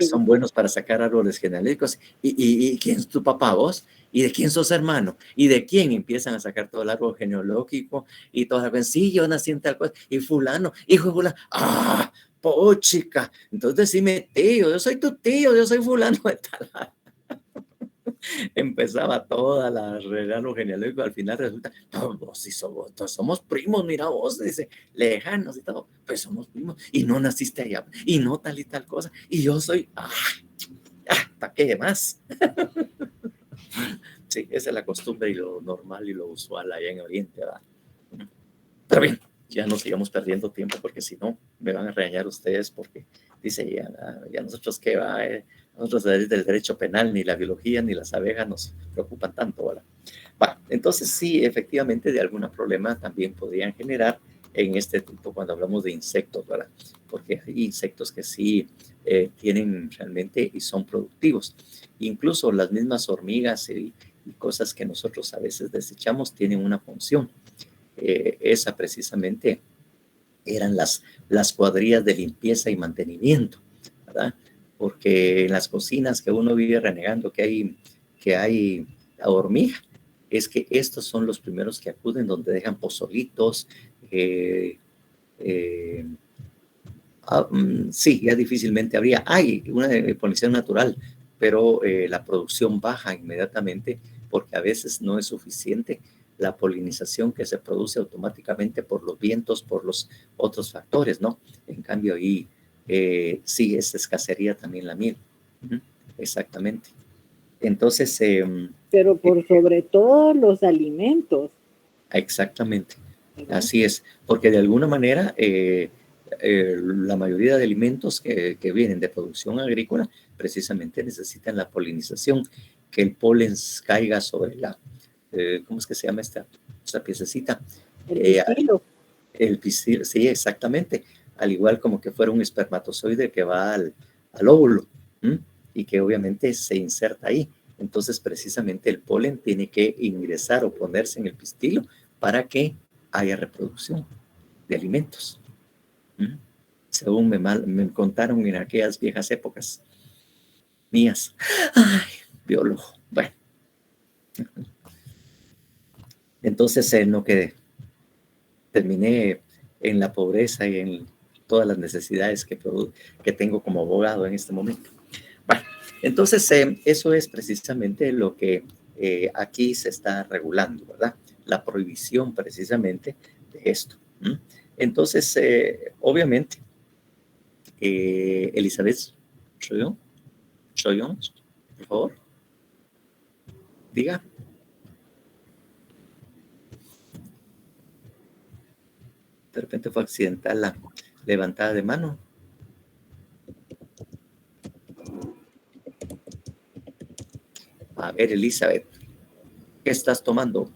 Son buenos para sacar árboles genealógicos. ¿Y quién es tu papá, vos? ¿Y de quién sos hermano? ¿Y de quién empiezan a sacar todo el árbol genealógico? Y todas las sí, yo nací en tal cosa. Y fulano, hijo de fulano. ¡Ah! Chica. Entonces decime tío, yo soy tu tío, yo soy fulano de tal. Empezaba toda la regalo genealógico, al final resulta, no, vos y somos primos, mira vos, dice, lejanos y todo, pues somos primos, y no naciste allá, y no tal y tal cosa, y yo soy, ¿para qué más? Sí, esa es la costumbre y lo normal y lo usual allá en Oriente, ¿verdad? Pero bien, ya no sigamos perdiendo tiempo porque si no, me van a regañar ustedes porque dice, ya nosotros qué va, nosotros del derecho penal, ni la biología, ni las abejas nos preocupan tanto, ¿verdad? Bueno, entonces sí, efectivamente, de algún problema también podrían generar en este tipo cuando hablamos de insectos, ¿verdad? Porque hay insectos que sí tienen realmente y son productivos. Incluso las mismas hormigas y cosas que nosotros a veces desechamos tienen una función. Esa precisamente eran las cuadrillas de limpieza y mantenimiento, ¿verdad? Porque en las cocinas que uno vive renegando que hay hormiga, es que estos son los primeros que acuden donde dejan pozolitos, Sí, ya difícilmente habría. Hay una polinización natural, pero la producción baja inmediatamente porque a veces no es suficiente la polinización que se produce automáticamente por los vientos, por los otros factores, ¿no? En cambio, ahí sí escasearía también la miel. Exactamente. Entonces... pero por sobre todo los alimentos. Exactamente. ¿Verdad? Así es, porque de alguna manera la mayoría de alimentos que vienen de producción agrícola precisamente necesitan la polinización, que el polen caiga sobre la, ¿cómo es que se llama esta piececita? El pistilo. El pistilo, sí, exactamente. Al igual como que fuera un espermatozoide que va al óvulo, ¿m? Y que obviamente se inserta ahí. Entonces, precisamente el polen tiene que ingresar o ponerse en el pistilo para que haya reproducción de alimentos. Según me contaron en aquellas viejas épocas mías. Ay, biólogo. Bueno. Entonces no quedé. Terminé en la pobreza y en todas las necesidades que tengo como abogado en este momento. Bueno, entonces eso es precisamente lo que aquí se está regulando, ¿verdad? La prohibición precisamente de esto. Entonces, obviamente, Elizabeth Choyón, por favor, diga. De repente fue accidental la levantada de mano. A ver, Elizabeth, ¿qué estás tomando?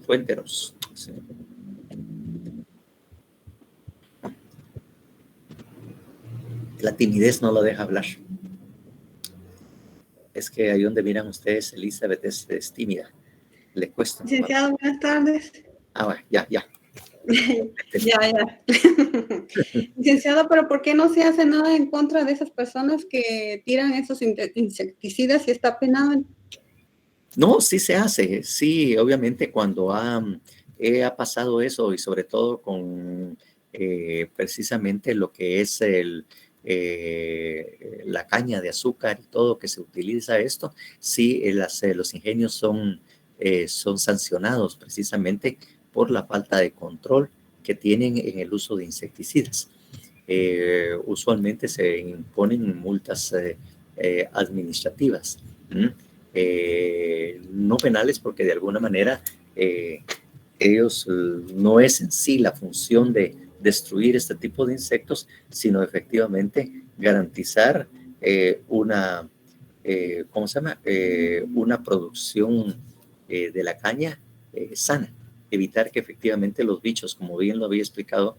Cuéntenos. Sí. La timidez no lo deja hablar. Es que ahí donde miran ustedes, Elizabeth es tímida. Le cuesta. Licenciado, buenas tardes. Bueno, ya. Ya. Licenciado, pero ¿por qué no se hace nada en contra de esas personas que tiran esos insecticidas y está penado? No, sí se hace. Sí, obviamente cuando ha pasado eso y sobre todo con precisamente lo que es la caña de azúcar y todo que se utiliza esto, sí, los ingenios son sancionados precisamente por la falta de control que tienen en el uso de insecticidas. Usualmente se imponen multas administrativas, no penales, porque de alguna manera ellos no es en sí la función de destruir este tipo de insectos, sino efectivamente garantizar una, ¿cómo se llama? Una producción de la caña sana, evitar que efectivamente los bichos, como bien lo había explicado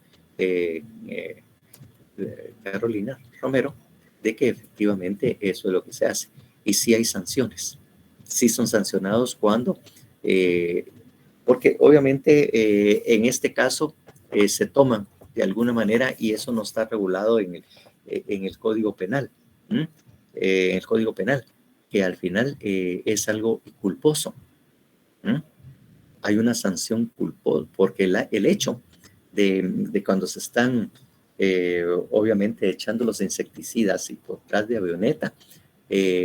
Carolina Romero, de que efectivamente eso es lo que se hace. Y sí hay sanciones, sí son sancionados cuando, porque obviamente en este caso se toman de alguna manera y eso no está regulado en el Código Penal, en el Código Penal, que al final es algo culposo. Hay una sanción culposa, porque el hecho de cuando se están obviamente echando los insecticidas y por detrás de avioneta,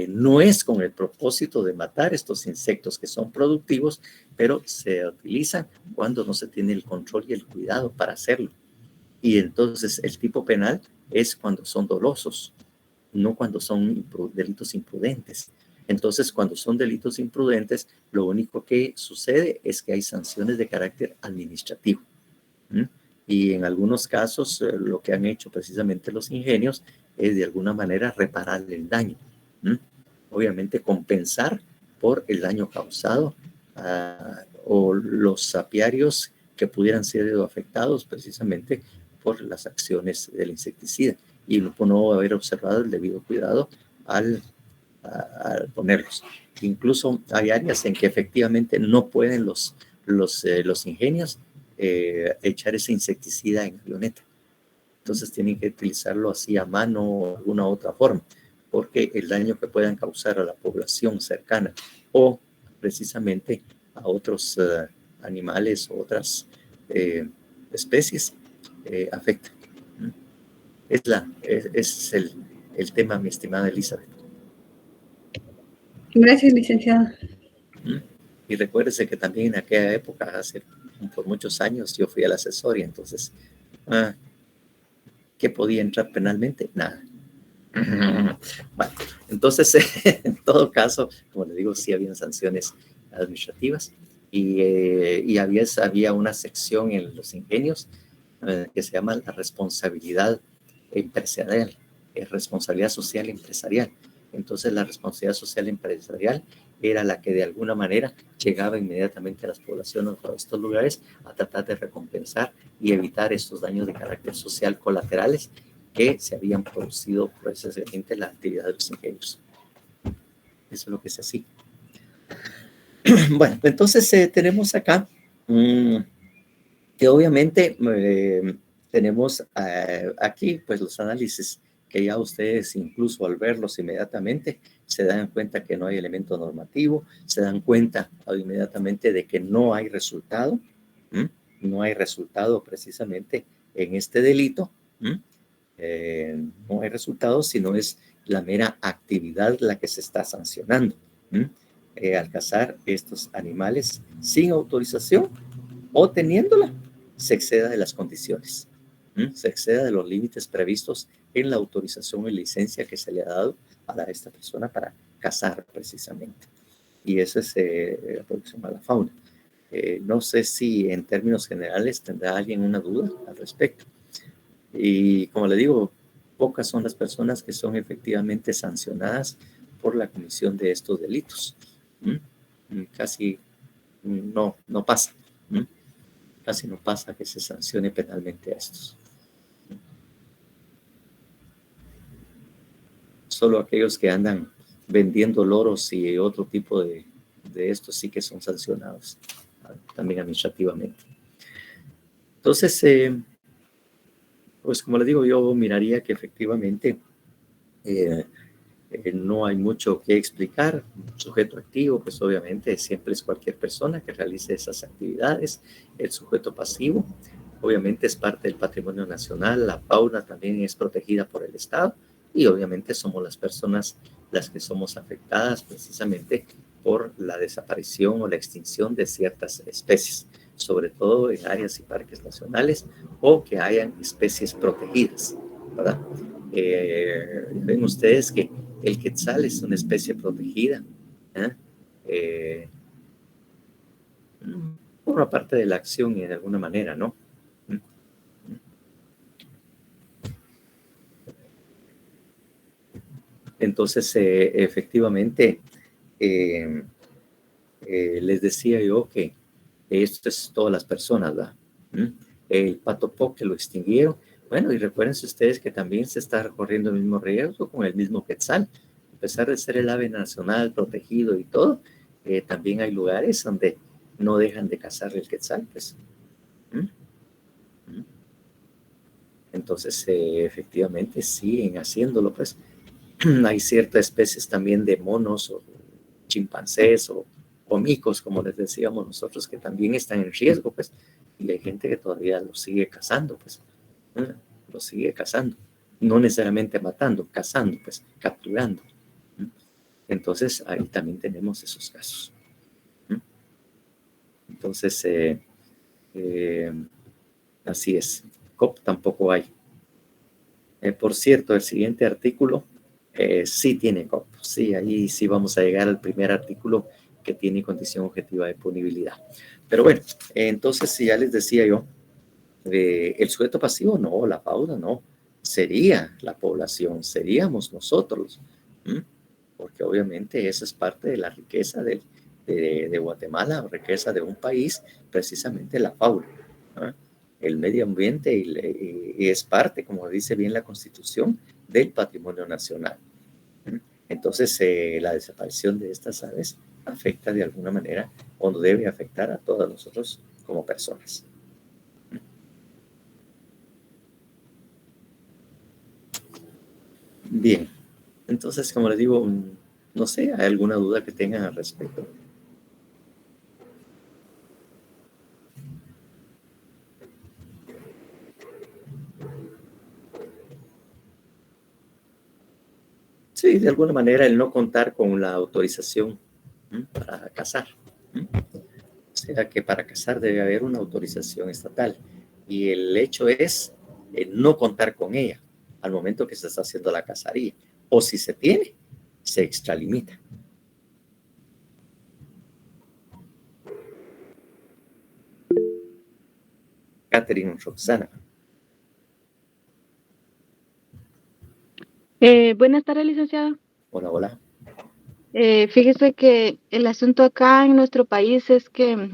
no es con el propósito de matar estos insectos que son productivos, pero se utilizan cuando no se tiene el control y el cuidado para hacerlo. Y entonces el tipo penal es cuando son dolosos, no cuando son delitos imprudentes. Entonces, cuando son delitos imprudentes, lo único que sucede es que hay sanciones de carácter administrativo. Y en algunos casos, lo que han hecho precisamente los ingenios es de alguna manera reparar el daño. Obviamente, compensar por el daño causado o los apiarios que pudieran ser afectados precisamente por las acciones del insecticida y no haber observado el debido cuidado al ponerlos. Incluso hay áreas en que efectivamente no pueden los ingenios echar ese insecticida en avioneta. Entonces tienen que utilizarlo así a mano o de alguna otra forma, porque el daño que puedan causar a la población cercana o precisamente a otros animales o otras especies afecta. es el tema, mi estimada Elizabeth. Gracias, licenciado. Y recuérdese que también en aquella época, por muchos años, yo fui al asesor y entonces, ¿qué podía entrar penalmente? Nada. Bueno, entonces, en todo caso, como le digo, sí habían sanciones administrativas y había una sección en los ingenios que se llama la responsabilidad empresarial, responsabilidad social empresarial. Entonces, la responsabilidad social empresarial era la que de alguna manera llegaba inmediatamente a las poblaciones de estos lugares a tratar de recompensar y evitar estos daños de carácter social colaterales que se habían producido precisamente la actividad de los ingenios. Eso es lo que se hacía. Bueno, entonces tenemos acá que obviamente tenemos aquí pues los análisis que ya ustedes incluso al verlos inmediatamente se dan cuenta que no hay elemento normativo, se dan cuenta inmediatamente de que no hay resultado, no hay resultado precisamente en este delito, no hay resultado, sino es la mera actividad la que se está sancionando. Al cazar estos animales sin autorización o teniéndola, se exceda de las condiciones, se exceda de los límites previstos en la autorización y licencia que se le ha dado a esta persona para cazar precisamente. Y eso es la protección a la fauna. No sé si en términos generales tendrá alguien una duda al respecto. Y como le digo, pocas son las personas que son efectivamente sancionadas por la comisión de estos delitos. Casi no pasa. Casi no pasa que se sancione penalmente a estos. Solo aquellos que andan vendiendo loros y otro tipo de estos sí que son sancionados también administrativamente. Entonces, pues como le digo, yo miraría que efectivamente no hay mucho que explicar. Sujeto activo, pues obviamente siempre es cualquier persona que realice esas actividades. El sujeto pasivo, obviamente es parte del patrimonio nacional. La fauna también es protegida por el Estado y obviamente somos las personas las que somos afectadas precisamente por la desaparición o la extinción de ciertas especies, sobre todo en áreas y parques nacionales o que hayan especies protegidas, ¿verdad? Ven ustedes que el quetzal es una especie protegida. Forma parte de la acción de alguna manera, ¿no? Entonces, efectivamente, les decía yo que esto es todas las personas, ¿verdad? El pato poc que lo extinguieron. Bueno, y recuérdense ustedes que también se está corriendo el mismo riesgo con el mismo quetzal. A pesar de ser el ave nacional protegido y todo, también hay lugares donde no dejan de cazar el quetzal, pues. Entonces, efectivamente, siguen haciéndolo, pues. Hay ciertas especies también de monos o chimpancés o micos, como les decíamos nosotros, que también están en riesgo, pues. Y hay gente que todavía lo sigue cazando, pues. Lo sigue cazando. No necesariamente matando, cazando, pues, capturando. Entonces, ahí también tenemos esos casos. Entonces, así es. COP tampoco hay. Por cierto, el siguiente artículo sí tiene COP. Sí, ahí sí vamos a llegar al primer artículo que tiene condición objetiva de punibilidad. Pero bueno, entonces, si ya les decía yo, el sujeto pasivo, no, la fauna, no. Sería la población, seríamos nosotros. Porque obviamente esa es parte de la riqueza de Guatemala, riqueza de un país, precisamente la fauna. El medio ambiente y es parte, como dice bien la Constitución, del patrimonio nacional. Entonces, la desaparición de estas aves afecta de alguna manera o debe afectar a todos nosotros como personas. Bien, entonces, como les digo, no sé, ¿hay alguna duda que tengan al respecto? Sí, de alguna manera el no contar con la autorización para cazar. O sea que para cazar debe haber una autorización estatal. Y el hecho es no contar con ella al momento que se está haciendo la cacería. O si se tiene, se extralimita. Catherine, Roxana. Buenas tardes, licenciado. Hola, hola. Fíjese que el asunto acá en nuestro país es que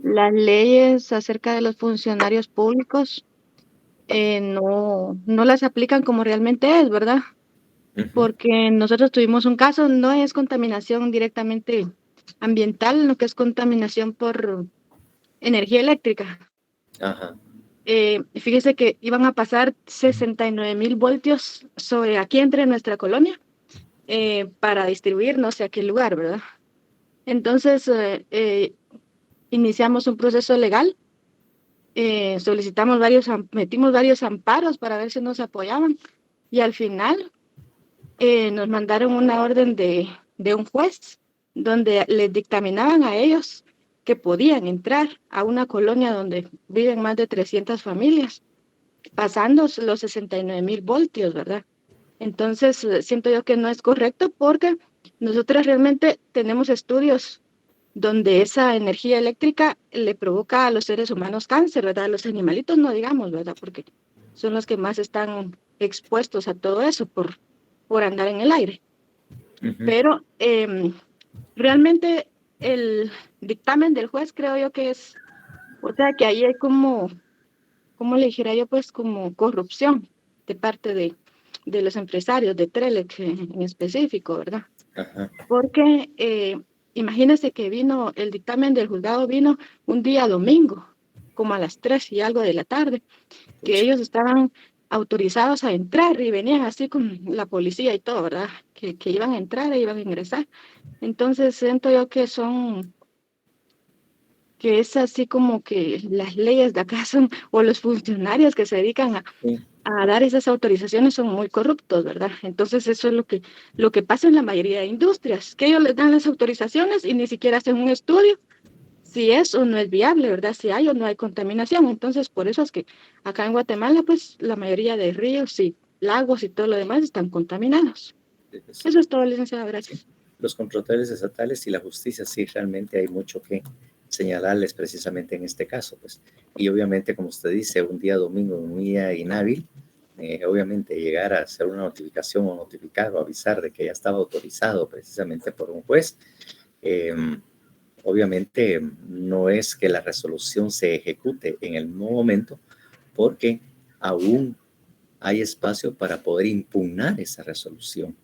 las leyes acerca de los funcionarios públicos no las aplican como realmente es, ¿verdad? Porque nosotros tuvimos un caso, no es contaminación directamente ambiental, lo que es contaminación por energía eléctrica. Ajá. Fíjese que iban a pasar 69,000 voltios sobre aquí entre nuestra colonia para distribuir no sé a qué lugar, ¿verdad? Entonces iniciamos un proceso legal, metimos varios amparos para ver si nos apoyaban y al final nos mandaron una orden de un juez donde les dictaminaban a ellos que podían entrar a una colonia donde viven más de 300 familias, pasando los 69,000 voltios, ¿verdad? Entonces, siento yo que no es correcto porque nosotros realmente tenemos estudios donde esa energía eléctrica le provoca a los seres humanos cáncer, ¿verdad? A los animalitos no digamos, ¿verdad? Porque son los que más están expuestos a todo eso por andar en el aire. Pero realmente el dictamen del juez creo yo que es, o sea, que ahí hay como le dijera yo, pues como corrupción de parte de los empresarios, de Trelex en específico, ¿verdad? Ajá. Porque imagínense que el dictamen del juzgado vino un día domingo, como a las 3 y algo de la tarde, que ellos estaban autorizados a entrar y venían así con la policía y todo, ¿verdad? Que iban a entrar e iban a ingresar. Entonces siento yo que es así como que las leyes de acá son, o los funcionarios que se dedican a dar esas autorizaciones son muy corruptos, ¿verdad? Entonces eso es lo que pasa en la mayoría de industrias, que ellos les dan las autorizaciones y ni siquiera hacen un estudio si es o no es viable, ¿verdad? Si hay o no hay contaminación. Entonces por eso es que acá en Guatemala, pues la mayoría de ríos y lagos y todo lo demás están contaminados. Eso es todo, licenciada, gracias. Los controladores estatales y la justicia, sí, realmente hay mucho que señalarles precisamente en este caso, pues. Y obviamente, como usted dice, un día domingo, un día inhábil, obviamente llegar a hacer una notificación o notificar o avisar de que ya estaba autorizado precisamente por un juez, obviamente no es que la resolución se ejecute en el mismo momento, porque aún hay espacio para poder impugnar esa resolución.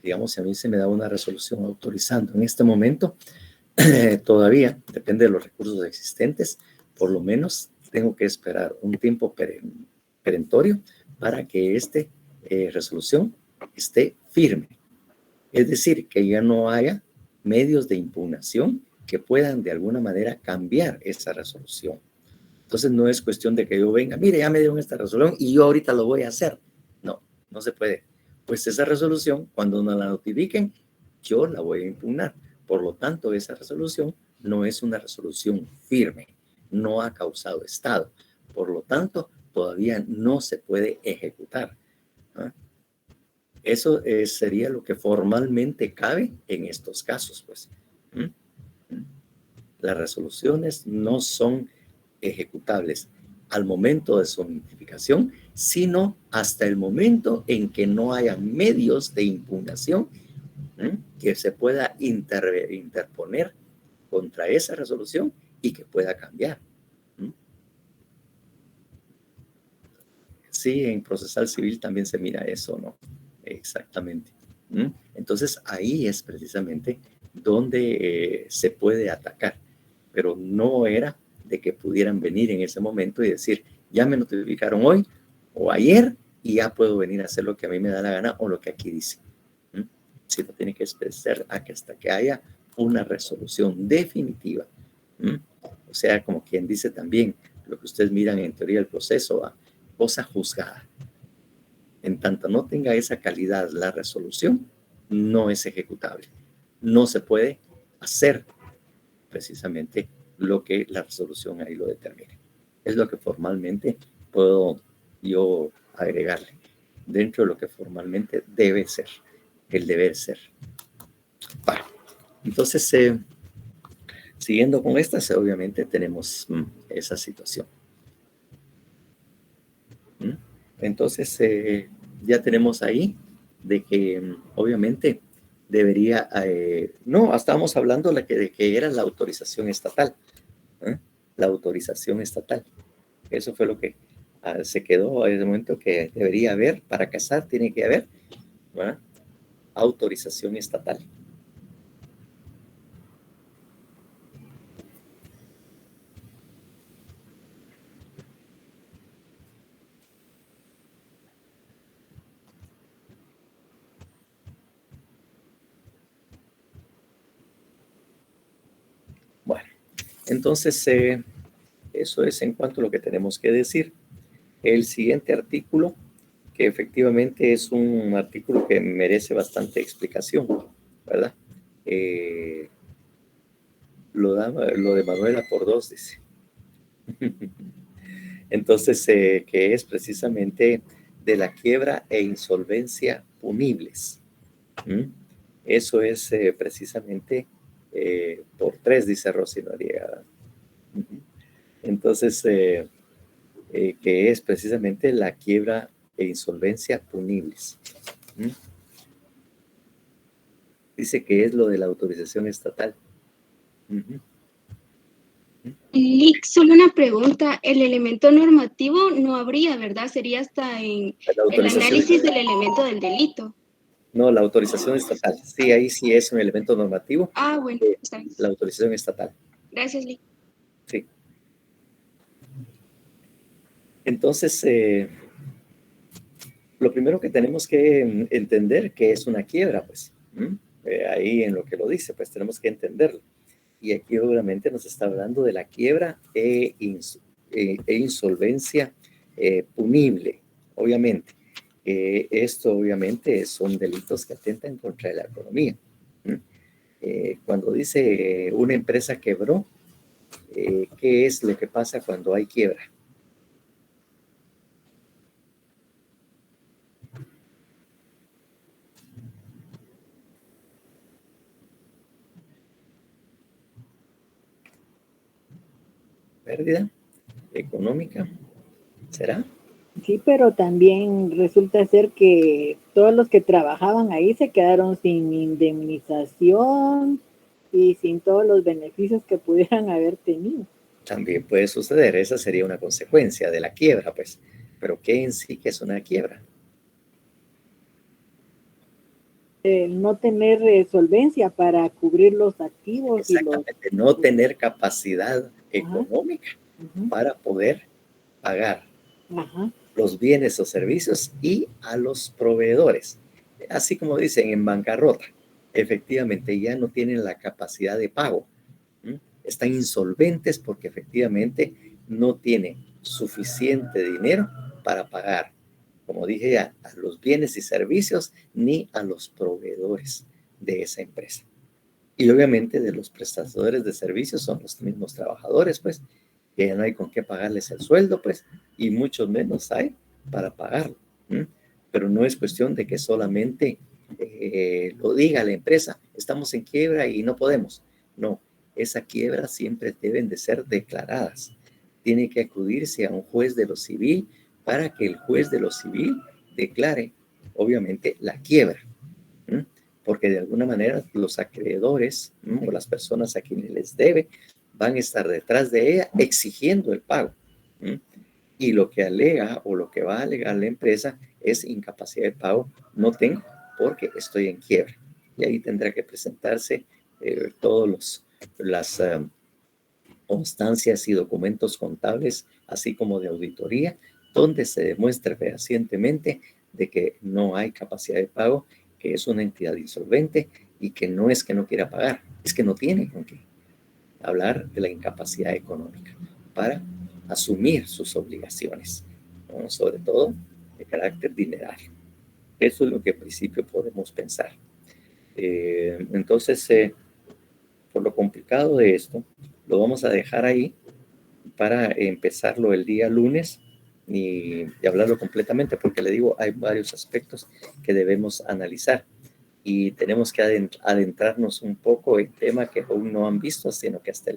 Digamos, si a mí se me da una resolución autorizando en este momento, todavía, depende de los recursos existentes, por lo menos tengo que esperar un tiempo perentorio para que esta resolución esté firme. Es decir, que ya no haya medios de impugnación que puedan de alguna manera cambiar esa resolución. Entonces no es cuestión de que yo venga, mire, ya me dieron esta resolución y yo ahorita lo voy a hacer. No, no se puede. Pues esa resolución, cuando nos la notifiquen, yo la voy a impugnar. Por lo tanto, esa resolución no es una resolución firme, no ha causado estado. Por lo tanto, todavía no se puede ejecutar. ¿Ah? Eso sería lo que formalmente cabe en estos casos, pues. Las resoluciones no son ejecutables al momento de su notificación, sino hasta el momento en que no haya medios de impugnación que se pueda interponer contra esa resolución y que pueda cambiar. Sí, en procesal civil también se mira eso, ¿no? Exactamente. Entonces ahí es precisamente donde se puede atacar, pero no era de que pudieran venir en ese momento y decir, ya me notificaron hoy o ayer y ya puedo venir a hacer lo que a mí me da la gana o lo que aquí dice. Sino tiene que esperar hasta que haya una resolución definitiva. O sea, como quien dice también, lo que ustedes miran en teoría del proceso, cosa juzgada. En tanto no tenga esa calidad la resolución, no es ejecutable. No se puede hacer precisamente lo que la resolución ahí lo determine. Es lo que formalmente puedo yo agregarle dentro de lo que formalmente debe ser, el deber ser. Bueno, entonces, siguiendo con estas, obviamente tenemos esa situación. Entonces, ya tenemos ahí de que obviamente debería, no, estábamos hablando de que era la autorización estatal, la autorización estatal. Eso fue lo que se quedó en el momento que debería haber, para casar tiene que haber, ¿verdad? Autorización estatal. Bueno, entonces eso es en cuanto a lo que tenemos que decir. El siguiente artículo, que efectivamente es un artículo que merece bastante explicación, ¿verdad? Lo de Manuela por 2, dice. Entonces, que es precisamente de la quiebra e insolvencia punibles. Eso es precisamente por 3, dice Rosy Noriega. Entonces, que es precisamente la quiebra e insolvencia punibles. Dice que es lo de la autorización estatal. Lick, solo una pregunta. El elemento normativo no habría, ¿verdad? Sería hasta en el análisis del elemento del delito. No, la autorización estatal. Sí, ahí sí es un elemento normativo. Ah, bueno, está bien. La autorización estatal. Gracias, Lick. Sí. Entonces, lo primero que tenemos que entender que es una quiebra, pues. Ahí en lo que lo dice, pues tenemos que entenderlo. Y aquí obviamente nos está hablando de la quiebra e insolvencia punible, obviamente. Esto obviamente son delitos que atentan contra la economía. Cuando dice una empresa quebró, ¿qué es lo que pasa cuando hay quiebra? Pérdida económica, ¿será? Sí, pero también resulta ser que todos los que trabajaban ahí se quedaron sin indemnización y sin todos los beneficios que pudieran haber tenido. También puede suceder, esa sería una consecuencia de la quiebra, pues. Pero ¿qué en sí que es una quiebra? No tener solvencia para cubrir los activos. Exactamente, no tener capacidad económica para poder pagar los bienes o servicios y a los proveedores. Así como dicen, en bancarrota, efectivamente ya no tienen la capacidad de pago. Están insolventes porque efectivamente no tienen suficiente dinero para pagar, como dije ya, a los bienes y servicios ni a los proveedores de esa empresa. Y obviamente de los prestadores de servicios son los mismos trabajadores, pues, que ya no hay con qué pagarles el sueldo, pues, y mucho menos hay para pagarlo. Pero no es cuestión de que solamente lo diga la empresa, estamos en quiebra y no podemos. No, esa quiebra siempre deben de ser declaradas. Tiene que acudirse a un juez de lo civil para que el juez de lo civil declare, obviamente, la quiebra. Porque de alguna manera los acreedores o las personas a quienes les debe van a estar detrás de ella exigiendo el pago. Y lo que alega o lo que va a alegar la empresa es incapacidad de pago. No tengo porque estoy en quiebra. Y ahí tendrá que presentarse todas las constancias y documentos contables, así como de auditoría, donde se demuestre fehacientemente de que no hay capacidad de pago, que es una entidad insolvente y que no es que no quiera pagar, es que no tiene con qué. Hablar de la incapacidad económica para asumir sus obligaciones, ¿no? Sobre todo de carácter dinerario. Eso es lo que al principio podemos pensar. Entonces, por lo complicado de esto, lo vamos a dejar ahí para empezarlo el día lunes y hablarlo completamente, porque le digo, hay varios aspectos que debemos analizar y tenemos que adentrarnos un poco en temas que aún no han visto, sino que hasta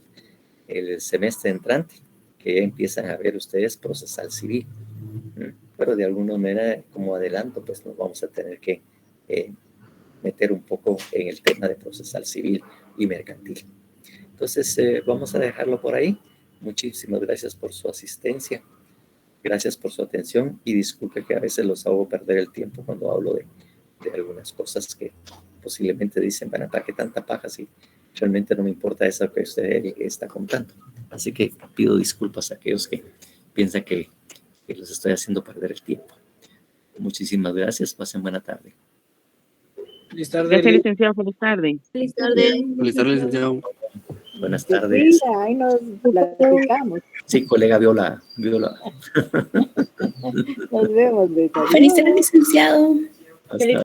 el semestre entrante, que ya empiezan a ver ustedes procesal civil. Pero de alguna manera, como adelanto, pues nos vamos a tener que meter un poco en el tema de procesal civil y mercantil. Entonces, vamos a dejarlo por ahí. Muchísimas gracias por su asistencia. Gracias por su atención y disculpe que a veces los hago perder el tiempo cuando hablo de algunas cosas que posiblemente dicen, bueno, ¿para qué tanta paja si realmente no me importa eso que usted está contando? Así que pido disculpas a aquellos que piensan que los estoy haciendo perder el tiempo. Muchísimas gracias. Pasen buena tarde. Feliz tarde. Gracias, licenciado. Feliz tarde. Feliz tarde. Feliz tarde, licenciado. Buenas tardes. Sí, ahí nos platicamos. Sí, colega Viola. Nos vemos. Feliz tarde, licenciado. Hasta